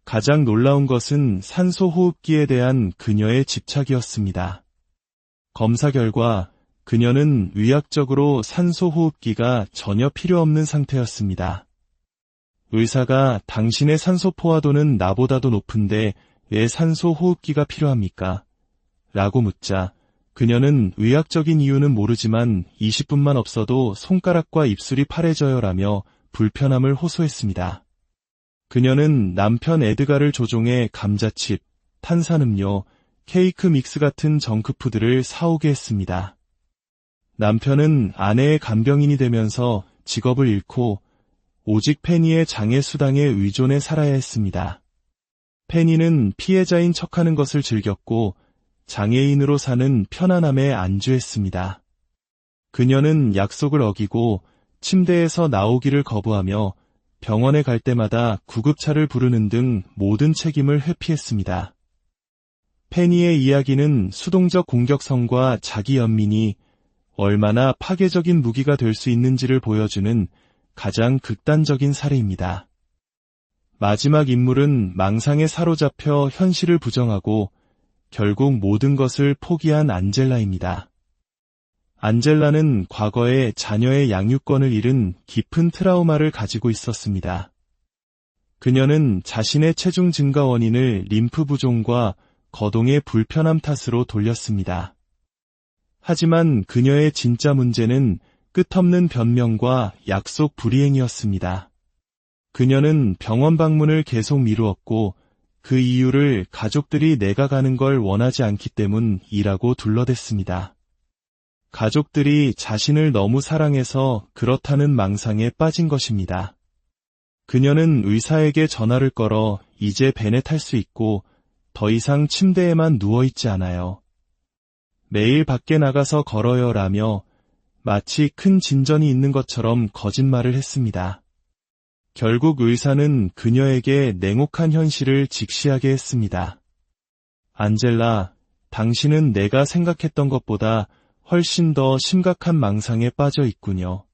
가장 놀라운 것은 산소 호흡기에 대한 그녀의 집착이었습니다. 검사 결과 그녀는 의학적으로 산소 호흡기가 전혀 필요 없는 상태였습니다. 의사가 당신의 산소 포화도는 나보다도 높은데 왜 산소 호흡기가 필요합니까? 라고 묻자 그녀는 의학적인 이유는 모르지만 20분만 없어도 손가락과 입술이 파래져요 라며 불편함을 호소했습니다. 그녀는 남편 에드가를 조종해 감자칩, 탄산음료, 케이크 믹스 같은 정크푸드를 사오게 했습니다. 남편은 아내의 간병인이 되면서 직업을 잃고 오직 페니의 장애 수당에 의존해 살아야 했습니다. 페니는 피해자인 척하는 것을 즐겼고 장애인으로 사는 편안함에 안주했습니다. 그녀는 약속을 어기고 침대에서 나오기를 거부하며 병원에 갈 때마다 구급차를 부르는 등 모든 책임을 회피했습니다. 페니의 이야기는 수동적 공격성과 자기 연민이 얼마나 파괴적인 무기가 될 수 있는지를 보여주는 가장 극단적인 사례입니다. 마지막 인물은 망상에 사로잡혀 현실을 부정하고 결국 모든 것을 포기한 안젤라입니다. 안젤라는 과거에 자녀의 양육권을 잃은 깊은 트라우마를 가지고 있었습니다. 그녀는 자신의 체중 증가 원인을 림프 부종과 거동의 불편함 탓으로 돌렸습니다. 하지만 그녀의 진짜 문제는 끝없는 변명과 약속 불이행이었습니다. 그녀는 병원 방문을 계속 미루었고 그 이유를 가족들이 내가 가는 걸 원하지 않기 때문이라고 둘러댔습니다. 가족들이 자신을 너무 사랑해서 그렇다는 망상에 빠진 것입니다. 그녀는 의사에게 전화를 걸어 이제 벤에 탈 수 있고 더 이상 침대에만 누워있지 않아요. 매일 밖에 나가서 걸어요 라며 마치 큰 진전이 있는 것처럼 거짓말을 했습니다. 결국 의사는 그녀에게 냉혹한 현실을 직시하게 했습니다. 안젤라, 당신은 내가 생각했던 것보다 훨씬 더 심각한 망상에 빠져 있군요.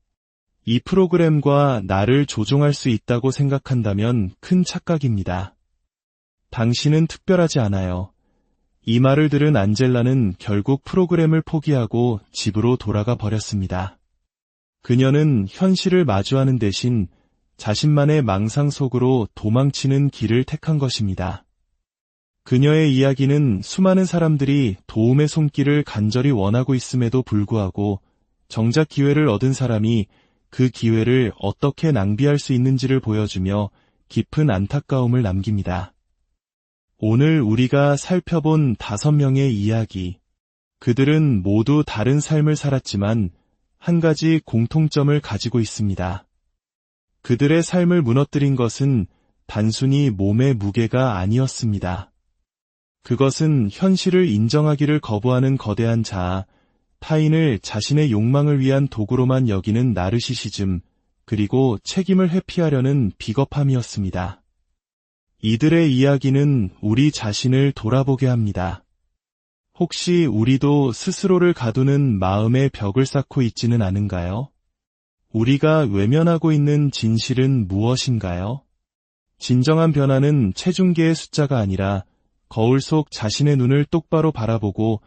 이 프로그램과 나를 조종할 수 있다고 생각한다면 큰 착각입니다. 당신은 특별하지 않아요. 이 말을 들은 안젤라는 결국 프로그램을 포기하고 집으로 돌아가 버렸습니다. 그녀는 현실을 마주하는 대신 자신만의 망상 속으로 도망치는 길을 택한 것입니다. 그녀의 이야기는 수많은 사람들이 도움의 손길을 간절히 원하고 있음에도 불구하고 정작 기회를 얻은 사람이 그 기회를 어떻게 낭비할 수 있는지를 보여주며 깊은 안타까움을 남깁니다. 오늘 우리가 살펴본 5명의 이야기. 그들은 모두 다른 삶을 살았지만 한 가지 공통점을 가지고 있습니다. 그들의 삶을 무너뜨린 것은 단순히 몸의 무게가 아니었습니다. 그것은 현실을 인정하기를 거부하는 거대한 자아, 타인을 자신의 욕망을 위한 도구로만 여기는 나르시시즘, 그리고 책임을 회피하려는 비겁함이었습니다. 이들의 이야기는 우리 자신을 돌아보게 합니다. 혹시 우리도 스스로를 가두는 마음의 벽을 쌓고 있지는 않은가요? 우리가 외면하고 있는 진실은 무엇인가요? 진정한 변화는 체중계의 숫자가 아니라 거울 속 자신의 눈을 똑바로 바라보고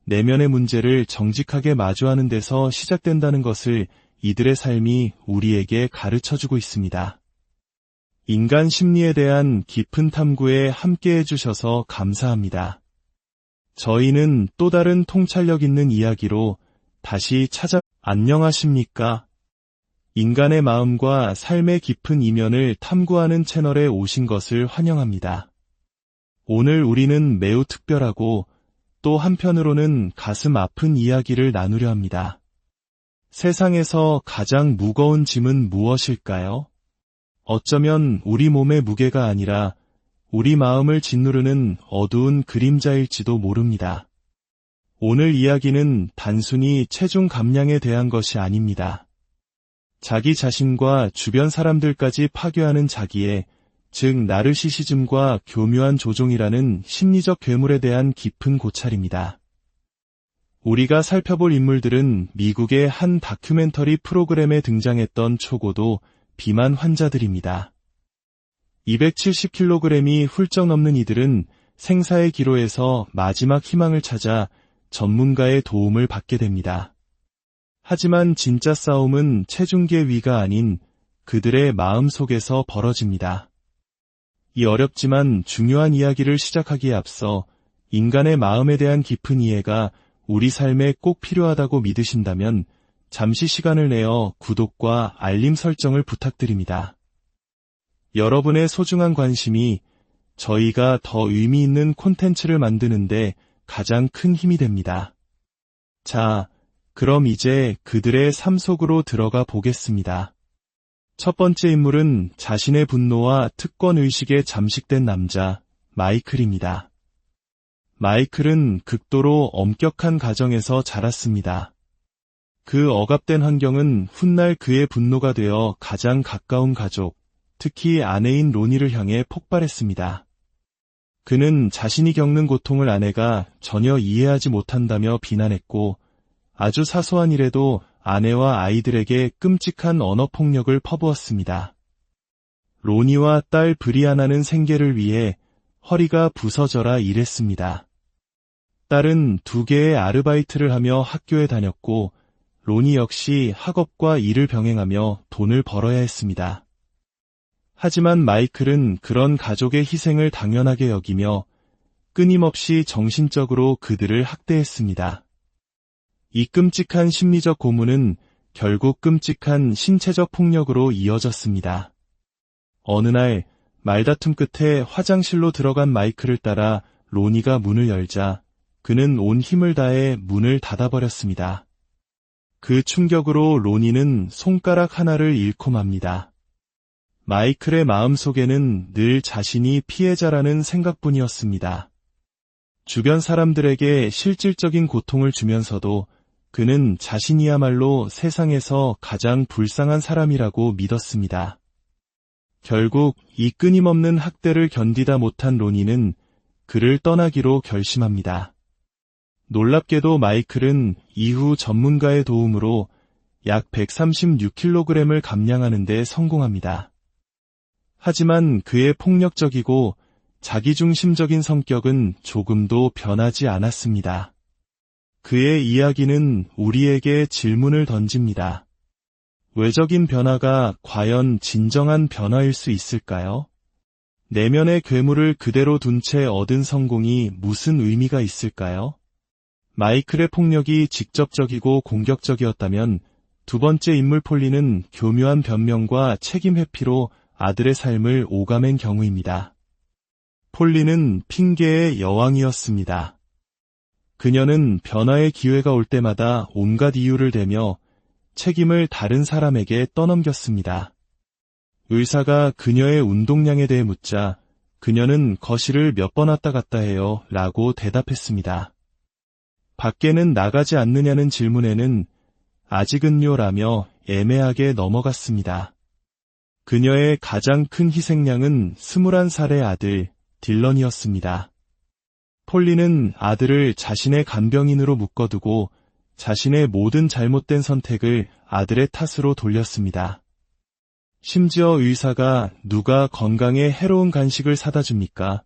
내면의 문제를 정직하게 마주하는 데서 시작된다는 것을 이들의 삶이 우리에게 가르쳐주고 있습니다. 인간 심리에 대한 깊은 탐구에 함께해 주셔서 감사합니다. 저희는 또 다른 통찰력 있는 이야기로 다시 안녕하십니까? 인간의 마음과 삶의 깊은 이면을 탐구하는 채널에 오신 것을 환영합니다. 오늘 우리는 매우 특별하고 또 한편으로는 가슴 아픈 이야기를 나누려 합니다. 세상에서 가장 무거운 짐은 무엇일까요? 어쩌면 우리 몸의 무게가 아니라 우리 마음을 짓누르는 어두운 그림자일지도 모릅니다. 오늘 이야기는 단순히 체중 감량에 대한 것이 아닙니다. 자기 자신과 주변 사람들까지 파괴하는 자기애, 즉 나르시시즘과 교묘한 조종이라는 심리적 괴물에 대한 깊은 고찰입니다. 우리가 살펴볼 인물들은 미국의 한 다큐멘터리 프로그램에 등장했던 초고도 비만 환자들입니다. 270kg이 훌쩍 넘는 이들은 생사의 기로에서 마지막 희망을 찾아 전문가의 도움을 받게 됩니다. 하지만 진짜 싸움은 체중계 위가 아닌 그들의 마음 속에서 벌어집니다. 이 어렵지만 중요한 이야기를 시작하기에 앞서 인간의 마음에 대한 깊은 이해가 우리 삶에 꼭 필요하다고 믿으신다면 잠시 시간을 내어 구독과 알림 설정을 부탁드립니다. 여러분의 소중한 관심이 저희가 더 의미 있는 콘텐츠를 만드는데 가장 큰 힘이 됩니다. 자, 그럼 이제 그들의 삶 속으로 들어가 보겠습니다. 첫 번째 인물은 자신의 분노와 특권의식에 잠식된 남자, 마이클입니다. 마이클은 극도로 엄격한 가정에서 자랐습니다. 그 억압된 환경은 훗날 그의 분노가 되어 가장 가까운 가족, 특히 아내인 로니를 향해 폭발했습니다. 그는 자신이 겪는 고통을 아내가 전혀 이해하지 못한다며 비난했고 아주 사소한 일에도 아내와 아이들에게 끔찍한 언어폭력을 퍼부었습니다. 로니와 딸 브리아나는 생계를 위해 허리가 부서져라 일했습니다. 딸은 2개의 아르바이트를 하며 학교에 다녔고 로니 역시 학업과 일을 병행하며 돈을 벌어야 했습니다. 하지만 마이클은 그런 가족의 희생을 당연하게 여기며 끊임없이 정신적으로 그들을 학대했습니다. 이 끔찍한 심리적 고문은 결국 끔찍한 신체적 폭력으로 이어졌습니다. 어느 날 말다툼 끝에 화장실로 들어간 마이클을 따라 로니가 문을 열자 그는 온 힘을 다해 문을 닫아버렸습니다. 그 충격으로 로니는 손가락 하나를 잃고 맙니다. 마이클의 마음속에는 늘 자신이 피해자라는 생각뿐이었습니다. 주변 사람들에게 실질적인 고통을 주면서도 그는 자신이야말로 세상에서 가장 불쌍한 사람이라고 믿었습니다. 결국 이 끊임없는 학대를 견디다 못한 로니는 그를 떠나기로 결심합니다. 놀랍게도 마이클은 이후 전문가의 도움으로 약 136kg을 감량하는 데 성공합니다. 하지만 그의 폭력적이고 자기중심적인 성격은 조금도 변하지 않았습니다. 그의 이야기는 우리에게 질문을 던집니다. 외적인 변화가 과연 진정한 변화일 수 있을까요? 내면의 괴물을 그대로 둔 채 얻은 성공이 무슨 의미가 있을까요? 마이클의 폭력이 직접적이고 공격적이었다면 두 번째 인물 폴리는 교묘한 변명과 책임 회피로 아들의 삶을 오가맨 경우입니다. 폴리는 핑계의 여왕이었습니다. 그녀는 변화의 기회가 올 때마다 온갖 이유를 대며 책임을 다른 사람에게 떠넘겼습니다. 의사가 그녀의 운동량에 대해 묻자 그녀는 거실을 몇 번 왔다 갔다 해요 라고 대답했습니다. 밖에는 나가지 않느냐는 질문에는 아직은요 라며 애매하게 넘어갔습니다. 그녀의 가장 큰 희생양은 21살의 아들 딜런이었습니다. 폴리는 아들을 자신의 간병인으로 묶어두고 자신의 모든 잘못된 선택을 아들의 탓으로 돌렸습니다. 심지어 의사가 누가 건강에 해로운 간식을 사다 줍니까?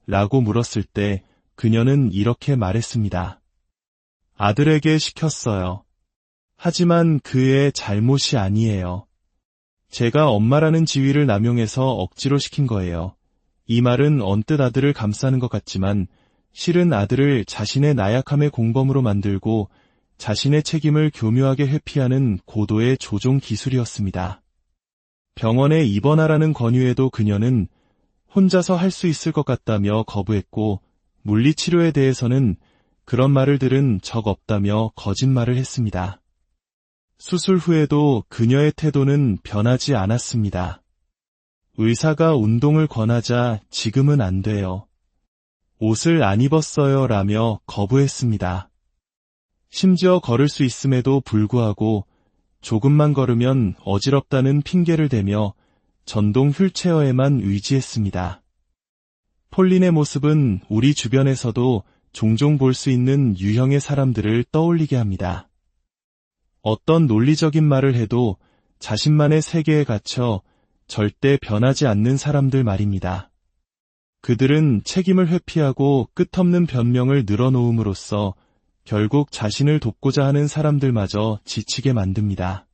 라고 물었을 때 그녀는 이렇게 말했습니다. 아들에게 시켰어요. 하지만 그의 잘못이 아니에요. 제가 엄마라는 지위를 남용해서 억지로 시킨 거예요. 이 말은 언뜻 아들을 감싸는 것 같지만 실은 아들을 자신의 나약함의 공범으로 만들고 자신의 책임을 교묘하게 회피하는 고도의 조종 기술이었습니다. 병원에 입원하라는 권유에도 그녀는 혼자서 할 수 있을 것 같다며 거부했고 물리치료에 대해서는 그런 말을 들은 적 없다며 거짓말을 했습니다. 수술 후에도 그녀의 태도는 변하지 않았습니다. 의사가 운동을 권하자 지금은 안 돼요. 옷을 안 입었어요 라며 거부했습니다. 심지어 걸을 수 있음에도 불구하고 조금만 걸으면 어지럽다는 핑계를 대며 전동 휠체어에만 의지했습니다. 폴린의 모습은 우리 주변에서도 종종 볼 수 있는 유형의 사람들을 떠올리게 합니다. 어떤 논리적인 말을 해도 자신만의 세계에 갇혀 절대 변하지 않는 사람들 말입니다. 그들은 책임을 회피하고 끝없는 변명을 늘어놓음으로써 결국 자신을 돕고자 하는 사람들마저 지치게 만듭니다.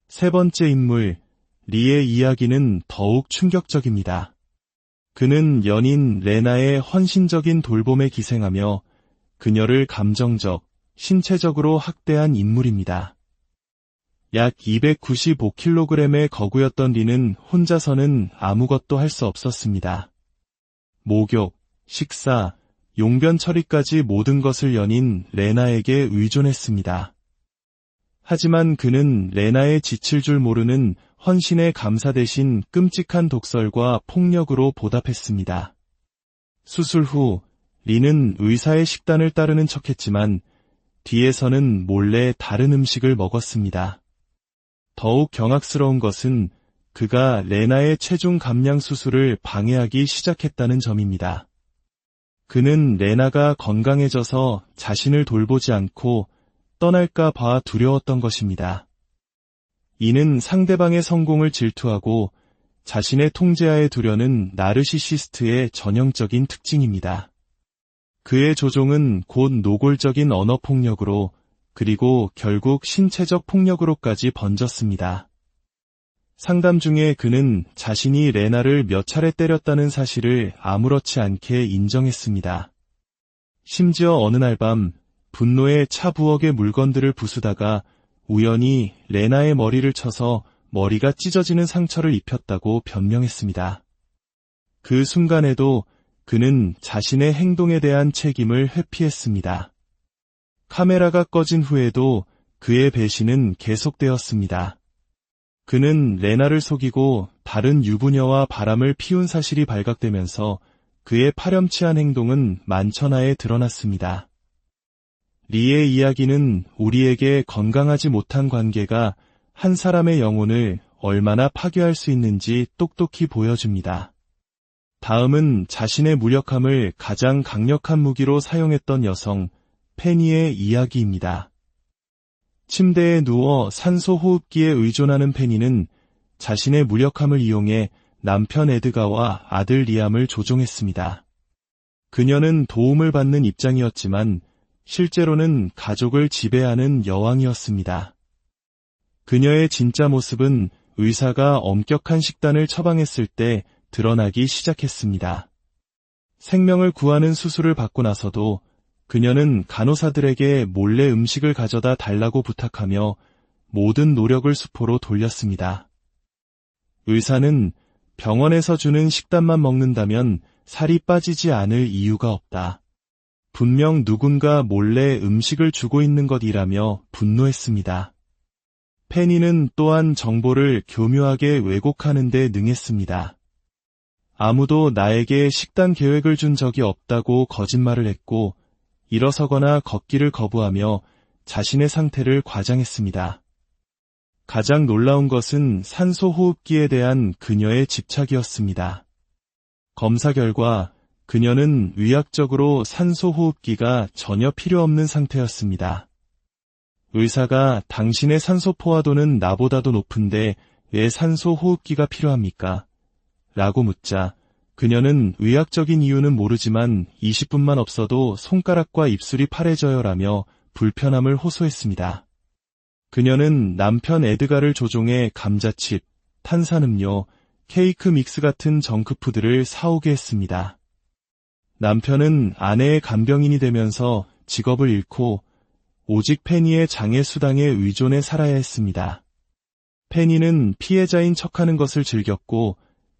세 번째 인물, 리의 이야기는 더욱 충격적입니다. 그는 연인 레나의 헌신적인 돌봄에 기생하며 그녀를 감정적, 신체적으로 학대한 인물입니다. 약 295kg의 거구였던 리는 혼자서는 아무것도 할 수 없었습니다. 목욕, 식사, 용변 처리까지 모든 것을 연인 레나에게 의존했습니다. 하지만 그는 레나의 지칠 줄 모르는 헌신의 감사 대신 끔찍한 독설과 폭력으로 보답했습니다. 수술 후 리는 의사의 식단을 따르는 척했지만 뒤에서는 몰래 다른 음식을 먹었습니다. 더욱 경악스러운 것은 그가 레나의 체중 감량 수술을 방해하기 시작했다는 점입니다. 그는 레나가 건강해져서 자신을 돌보지 않고 떠날까 봐 두려웠던 것입니다. 이는 상대방의 성공을 질투하고 자신의 통제하에 두려는 나르시시스트의 전형적인 특징입니다. 그의 조종은 곧 노골적인 언어폭력으로 그리고 결국 신체적 폭력으로까지 번졌습니다. 상담 중에 그는 자신이 레나를 몇 차례 때렸다는 사실을 아무렇지 않게 인정했습니다. 심지어 어느 날 밤 분노에 차 부엌의 물건들을 부수다가 우연히 레나의 머리를 쳐서 머리가 찢어지는 상처를 입혔다고 변명했습니다. 그 순간에도 그는 자신의 행동에 대한 책임을 회피했습니다. 카메라가 꺼진 후에도 그의 배신은 계속되었습니다. 그는 레나를 속이고 다른 유부녀와 바람을 피운 사실이 발각되면서 그의 파렴치한 행동은 만천하에 드러났습니다. 리의 이야기는 우리에게 건강하지 못한 관계가 한 사람의 영혼을 얼마나 파괴할 수 있는지 똑똑히 보여줍니다. 다음은 자신의 무력함을 가장 강력한 무기로 사용했던 여성, 페니의 이야기입니다. 침대에 누워 산소 호흡기에 의존하는 페니는 자신의 무력함을 이용해 남편 에드가와 아들 리암을 조종했습니다. 그녀는 도움을 받는 입장이었지만 실제로는 가족을 지배하는 여왕이었습니다. 그녀의 진짜 모습은 의사가 엄격한 식단을 처방했을 때 드러나기 시작했습니다. 생명을 구하는 수술을 받고 나서도 그녀는 간호사들에게 몰래 음식을 가져다 달라고 부탁하며 모든 노력을 수포로 돌렸습니다. 의사는 병원에서 주는 식단만 먹는다면 살이 빠지지 않을 이유가 없다. 분명 누군가 몰래 음식을 주고 있는 것이라며 분노했습니다. 페니는 또한 정보를 교묘하게 왜곡하는 데 능했습니다. 아무도 나에게 식단 계획을 준 적이 없다고 거짓말을 했고 일어서거나 걷기를 거부하며 자신의 상태를 과장했습니다. 가장 놀라운 것은 산소 호흡기에 대한 그녀의 집착이었습니다. 검사 결과 그녀는 의학적으로 산소 호흡기가 전혀 필요 없는 상태였습니다. 의사가 당신의 산소 포화도는 나보다도 높은데 왜 산소 호흡기가 필요합니까? 라고 묻자 그녀는 의학적인 이유는 모르지만 20분만 없어도 손가락과 입술이 파래져요라며 불편함을 호소했습니다. 그녀는 남편 에드가를 조종해 감자칩, 탄산음료, 케이크 믹스 같은 정크푸드를 사오게 했습니다. 남편은 아내의 간병인이 되면서 직업을 잃고 오직 페니의 장애 수당에 의존해 살아야 했습니다. 페니는 피해자인 척하는 것을 즐겼고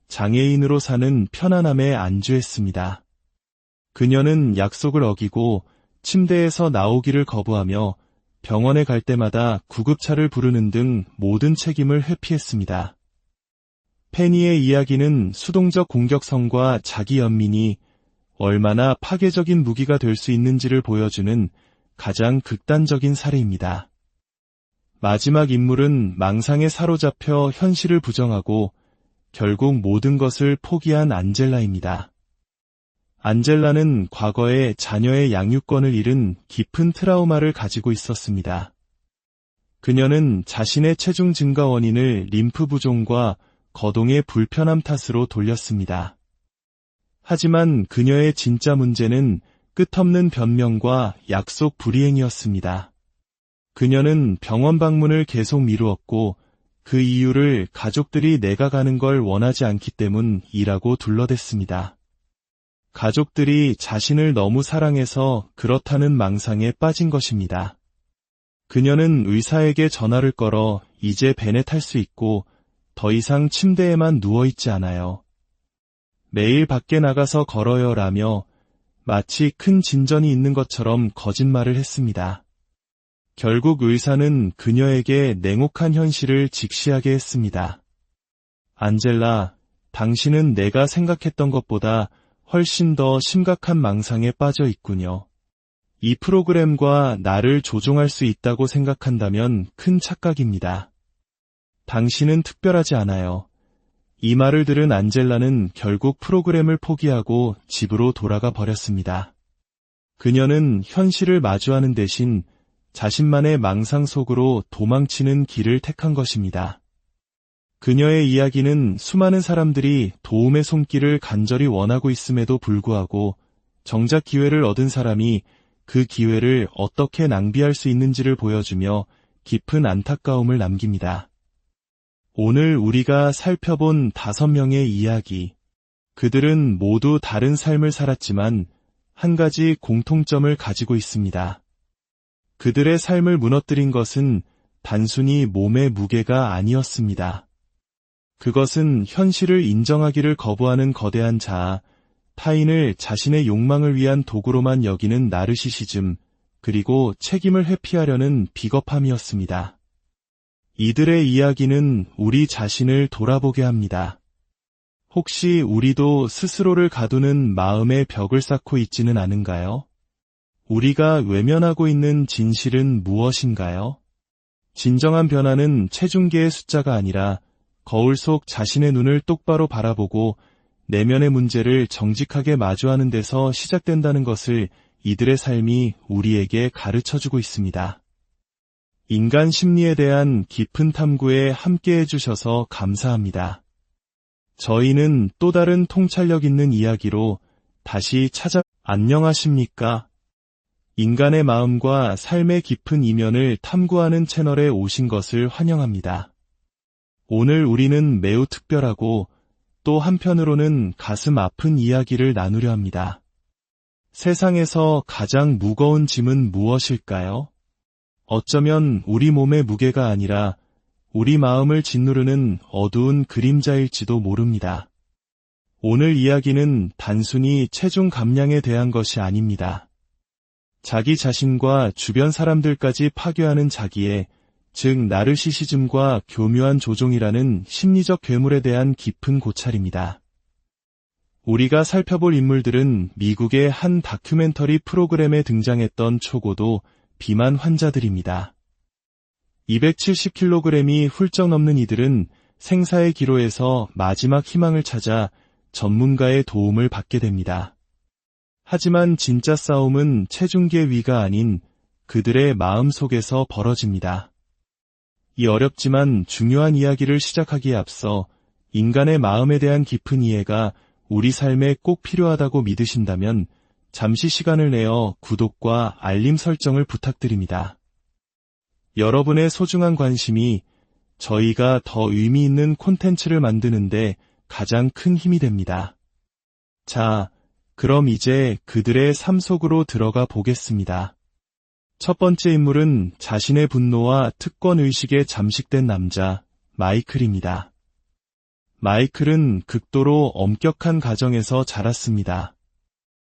장애인으로 사는 편안함에 안주했습니다. 그녀는 약속을 어기고 침대에서 나오기를 거부하며 병원에 갈 때마다 구급차를 부르는 등 모든 책임을 회피했습니다. 페니의 이야기는 수동적 공격성과 자기 연민이 얼마나 파괴적인 무기가 될 수 있는지를 보여주는 가장 극단적인 사례입니다. 마지막 인물은 망상에 사로잡혀 현실을 부정하고 결국 모든 것을 포기한 안젤라입니다. 안젤라는 과거에 자녀의 양육권을 잃은 깊은 트라우마를 가지고 있었습니다. 그녀는 자신의 체중 증가 원인을 림프 부종과 거동의 불편함 탓으로 돌렸습니다. 하지만 그녀의 진짜 문제는 끝없는 변명과 약속 불이행이었습니다. 그녀는 병원 방문을 계속 미루었고 그 이유를 가족들이 내가 가는 걸 원하지 않기 때문이라고 둘러댔습니다. 가족들이 자신을 너무 사랑해서 그렇다는 망상에 빠진 것입니다. 그녀는 의사에게 전화를 걸어 이제 벤에 탈 수 있고 더 이상 침대에만 누워있지 않아요. 매일 밖에 나가서 걸어요 라며 마치 큰 진전이 있는 것처럼 거짓말을 했습니다. 결국 의사는 그녀에게 냉혹한 현실을 직시하게 했습니다. 안젤라, 당신은 내가 생각했던 것보다 훨씬 더 심각한 망상에 빠져 있군요. 이 프로그램과 나를 조종할 수 있다고 생각한다면 큰 착각입니다. 당신은 특별하지 않아요. 이 말을 들은 안젤라는 결국 프로그램을 포기하고 집으로 돌아가 버렸습니다. 그녀는 현실을 마주하는 대신 자신만의 망상 속으로 도망치는 길을 택한 것입니다. 그녀의 이야기는 수많은 사람들이 도움의 손길을 간절히 원하고 있음에도 불구하고 정작 기회를 얻은 사람이 그 기회를 어떻게 낭비할 수 있는지를 보여주며 깊은 안타까움을 남깁니다. 오늘 우리가 살펴본 5명의 이야기. 그들은 모두 다른 삶을 살았지만 한 가지 공통점을 가지고 있습니다. 그들의 삶을 무너뜨린 것은 단순히 몸의 무게가 아니었습니다. 그것은 현실을 인정하기를 거부하는 거대한 자아, 타인을 자신의 욕망을 위한 도구로만 여기는 나르시시즘, 그리고 책임을 회피하려는 비겁함이었습니다. 이들의 이야기는 우리 자신을 돌아보게 합니다. 혹시 우리도 스스로를 가두는 마음의 벽을 쌓고 있지는 않은가요? 우리가 외면하고 있는 진실은 무엇인가요? 진정한 변화는 체중계의 숫자가 아니라 거울 속 자신의 눈을 똑바로 바라보고 내면의 문제를 정직하게 마주하는 데서 시작된다는 것을 이들의 삶이 우리에게 가르쳐주고 있습니다. 인간 심리에 대한 깊은 탐구에 함께해 주셔서 감사합니다. 저희는 또 다른 통찰력 있는 이야기로 다시 안녕하십니까? 인간의 마음과 삶의 깊은 이면을 탐구하는 채널에 오신 것을 환영합니다. 오늘 우리는 매우 특별하고 또 한편으로는 가슴 아픈 이야기를 나누려 합니다. 세상에서 가장 무거운 짐은 무엇일까요? 어쩌면 우리 몸의 무게가 아니라 우리 마음을 짓누르는 어두운 그림자일지도 모릅니다. 오늘 이야기는 단순히 체중 감량에 대한 것이 아닙니다. 자기 자신과 주변 사람들까지 파괴하는 자기애, 즉 나르시시즘과 교묘한 조종이라는 심리적 괴물에 대한 깊은 고찰입니다. 우리가 살펴볼 인물들은 미국의 한 다큐멘터리 프로그램에 등장했던 초고도 비만 환자들입니다. 270kg이 훌쩍 넘는 이들은 생사의 기로에서 마지막 희망을 찾아 전문가의 도움을 받게 됩니다. 하지만 진짜 싸움은 체중계 위가 아닌 그들의 마음 속에서 벌어집니다. 이 어렵지만 중요한 이야기를 시작하기에 앞서 인간의 마음에 대한 깊은 이해가 우리 삶에 꼭 필요하다고 믿으신다면 잠시 시간을 내어 구독과 알림 설정을 부탁드립니다. 여러분의 소중한 관심이 저희가 더 의미 있는 콘텐츠를 만드는데 가장 큰 힘이 됩니다. 자, 그럼 이제 그들의 삶 속으로 들어가 보겠습니다. 첫 번째 인물은 자신의 분노와 특권의식에 잠식된 남자, 마이클입니다. 마이클은 극도로 엄격한 가정에서 자랐습니다.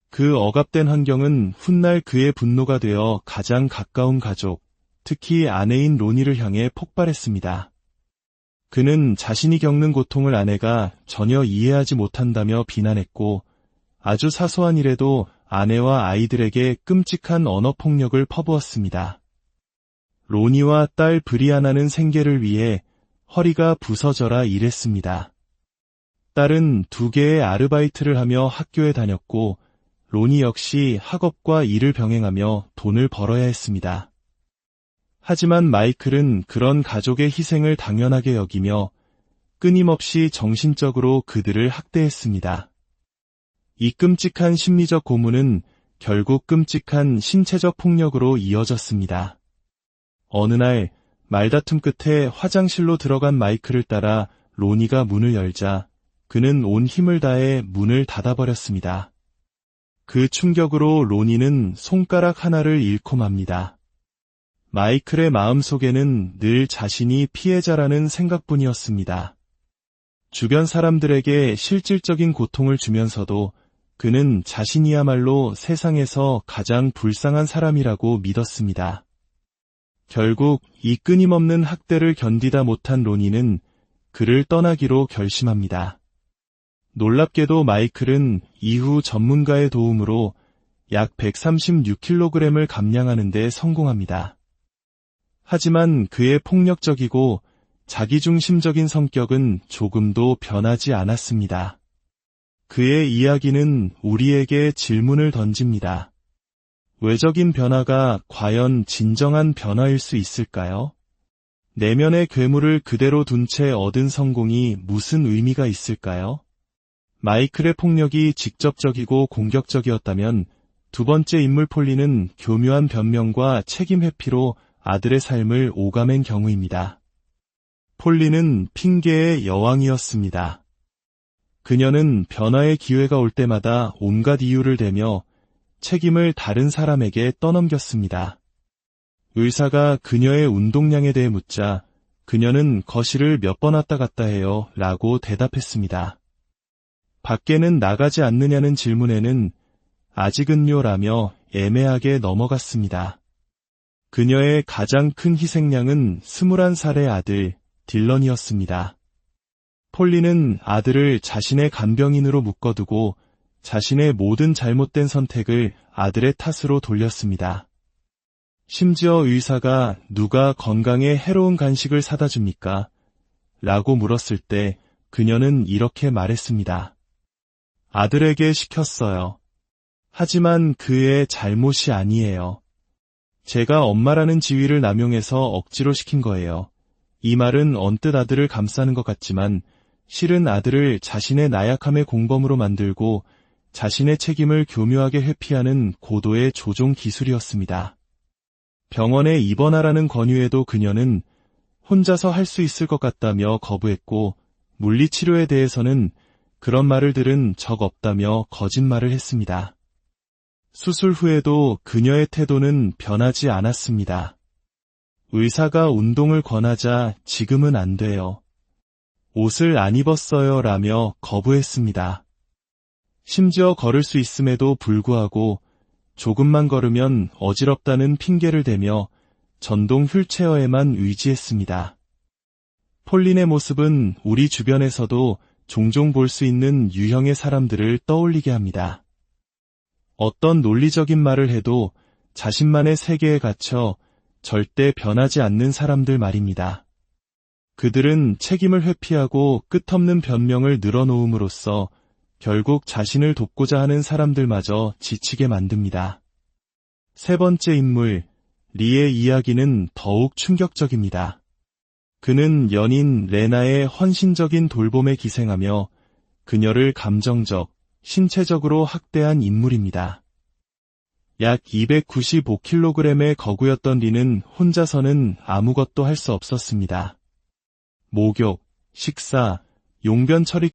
그 억압된 환경은 훗날 그의 분노가 되어 가장 가까운 가족, 특히 아내인 로니를 향해 폭발했습니다. 그는 자신이 겪는 고통을 아내가 전혀 이해하지 못한다며 비난했고, 아주 사소한 일에도 아내와 아이들에게 끔찍한 언어폭력을 퍼부었습니다. 로니와 딸 브리아나는 생계를 위해 허리가 부서져라 일했습니다. 딸은 2개의 아르바이트를 하며 학교에 다녔고, 로니 역시 학업과 일을 병행하며 돈을 벌어야 했습니다. 하지만 마이클은 그런 가족의 희생을 당연하게 여기며 끊임없이 정신적으로 그들을 학대했습니다. 이 끔찍한 심리적 고문은 결국 끔찍한 신체적 폭력으로 이어졌습니다. 어느 날 말다툼 끝에 화장실로 들어간 마이클을 따라 로니가 문을 열자 그는 온 힘을 다해 문을 닫아버렸습니다. 그 충격으로 로니는 손가락 하나를 잃고 맙니다. 마이클의 마음속에는 늘 자신이 피해자라는 생각뿐이었습니다. 주변 사람들에게 실질적인 고통을 주면서도 그는 자신이야말로 세상에서 가장 불쌍한 사람이라고 믿었습니다. 결국 이 끊임없는 학대를 견디다 못한 로니는 그를 떠나기로 결심합니다. 놀랍게도 마이클은 이후 전문가의 도움으로 약 136kg을 감량하는 데 성공합니다. 하지만 그의 폭력적이고 자기중심적인 성격은 조금도 변하지 않았습니다. 그의 이야기는 우리에게 질문을 던집니다. 외적인 변화가 과연 진정한 변화일 수 있을까요? 내면의 괴물을 그대로 둔 채 얻은 성공이 무슨 의미가 있을까요? 마이클의 폭력이 직접적이고 공격적이었다면 두 번째 인물 폴리는 교묘한 변명과 책임 회피로 아들의 삶을 오가맨 경우입니다. 폴리는 핑계의 여왕이었습니다. 그녀는 변화의 기회가 올 때마다 온갖 이유를 대며 책임을 다른 사람에게 떠넘겼습니다. 의사가 그녀의 운동량에 대해 묻자 그녀는 거실을 몇 번 왔다 갔다 해요 라고 대답했습니다. 밖에는 나가지 않느냐는 질문에는 아직은요 라며 애매하게 넘어갔습니다. 그녀의 가장 큰 희생양은 21살의 아들 딜런이었습니다. 폴리는 아들을 자신의 간병인으로 묶어두고 자신의 모든 잘못된 선택을 아들의 탓으로 돌렸습니다. 심지어 의사가 누가 건강에 해로운 간식을 사다 줍니까? 라고 물었을 때 그녀는 이렇게 말했습니다. 아들에게 시켰어요. 하지만 그의 잘못이 아니에요. 제가 엄마라는 지위를 남용해서 억지로 시킨 거예요. 이 말은 언뜻 아들을 감싸는 것 같지만 실은 아들을 자신의 나약함의 공범으로 만들고 자신의 책임을 교묘하게 회피하는 고도의 조종 기술이었습니다. 병원에 입원하라는 권유에도 그녀는 혼자서 할 수 있을 것 같다며 거부했고 물리치료에 대해서는 그런 말을 들은 적 없다며 거짓말을 했습니다. 수술 후에도 그녀의 태도는 변하지 않았습니다. 의사가 운동을 권하자 지금은 안 돼요. 옷을 안 입었어요 라며 거부했습니다. 심지어 걸을 수 있음에도 불구하고 조금만 걸으면 어지럽다는 핑계를 대며 전동 휠체어에만 의지했습니다. 폴린의 모습은 우리 주변에서도 종종 볼 수 있는 유형의 사람들을 떠올리게 합니다. 어떤 논리적인 말을 해도 자신만의 세계에 갇혀 절대 변하지 않는 사람들 말입니다. 그들은 책임을 회피하고 끝없는 변명을 늘어놓음으로써 결국 자신을 돕고자 하는 사람들마저 지치게 만듭니다. 세 번째 인물, 리의 이야기는 더욱 충격적입니다. 그는 연인 레나의 헌신적인 돌봄에 기생하며 그녀를 감정적, 신체적으로 학대한 인물입니다. 약 295kg의 거구였던 리는 혼자서는 아무것도 할 수 없었습니다. 목욕, 식사, 용변 처리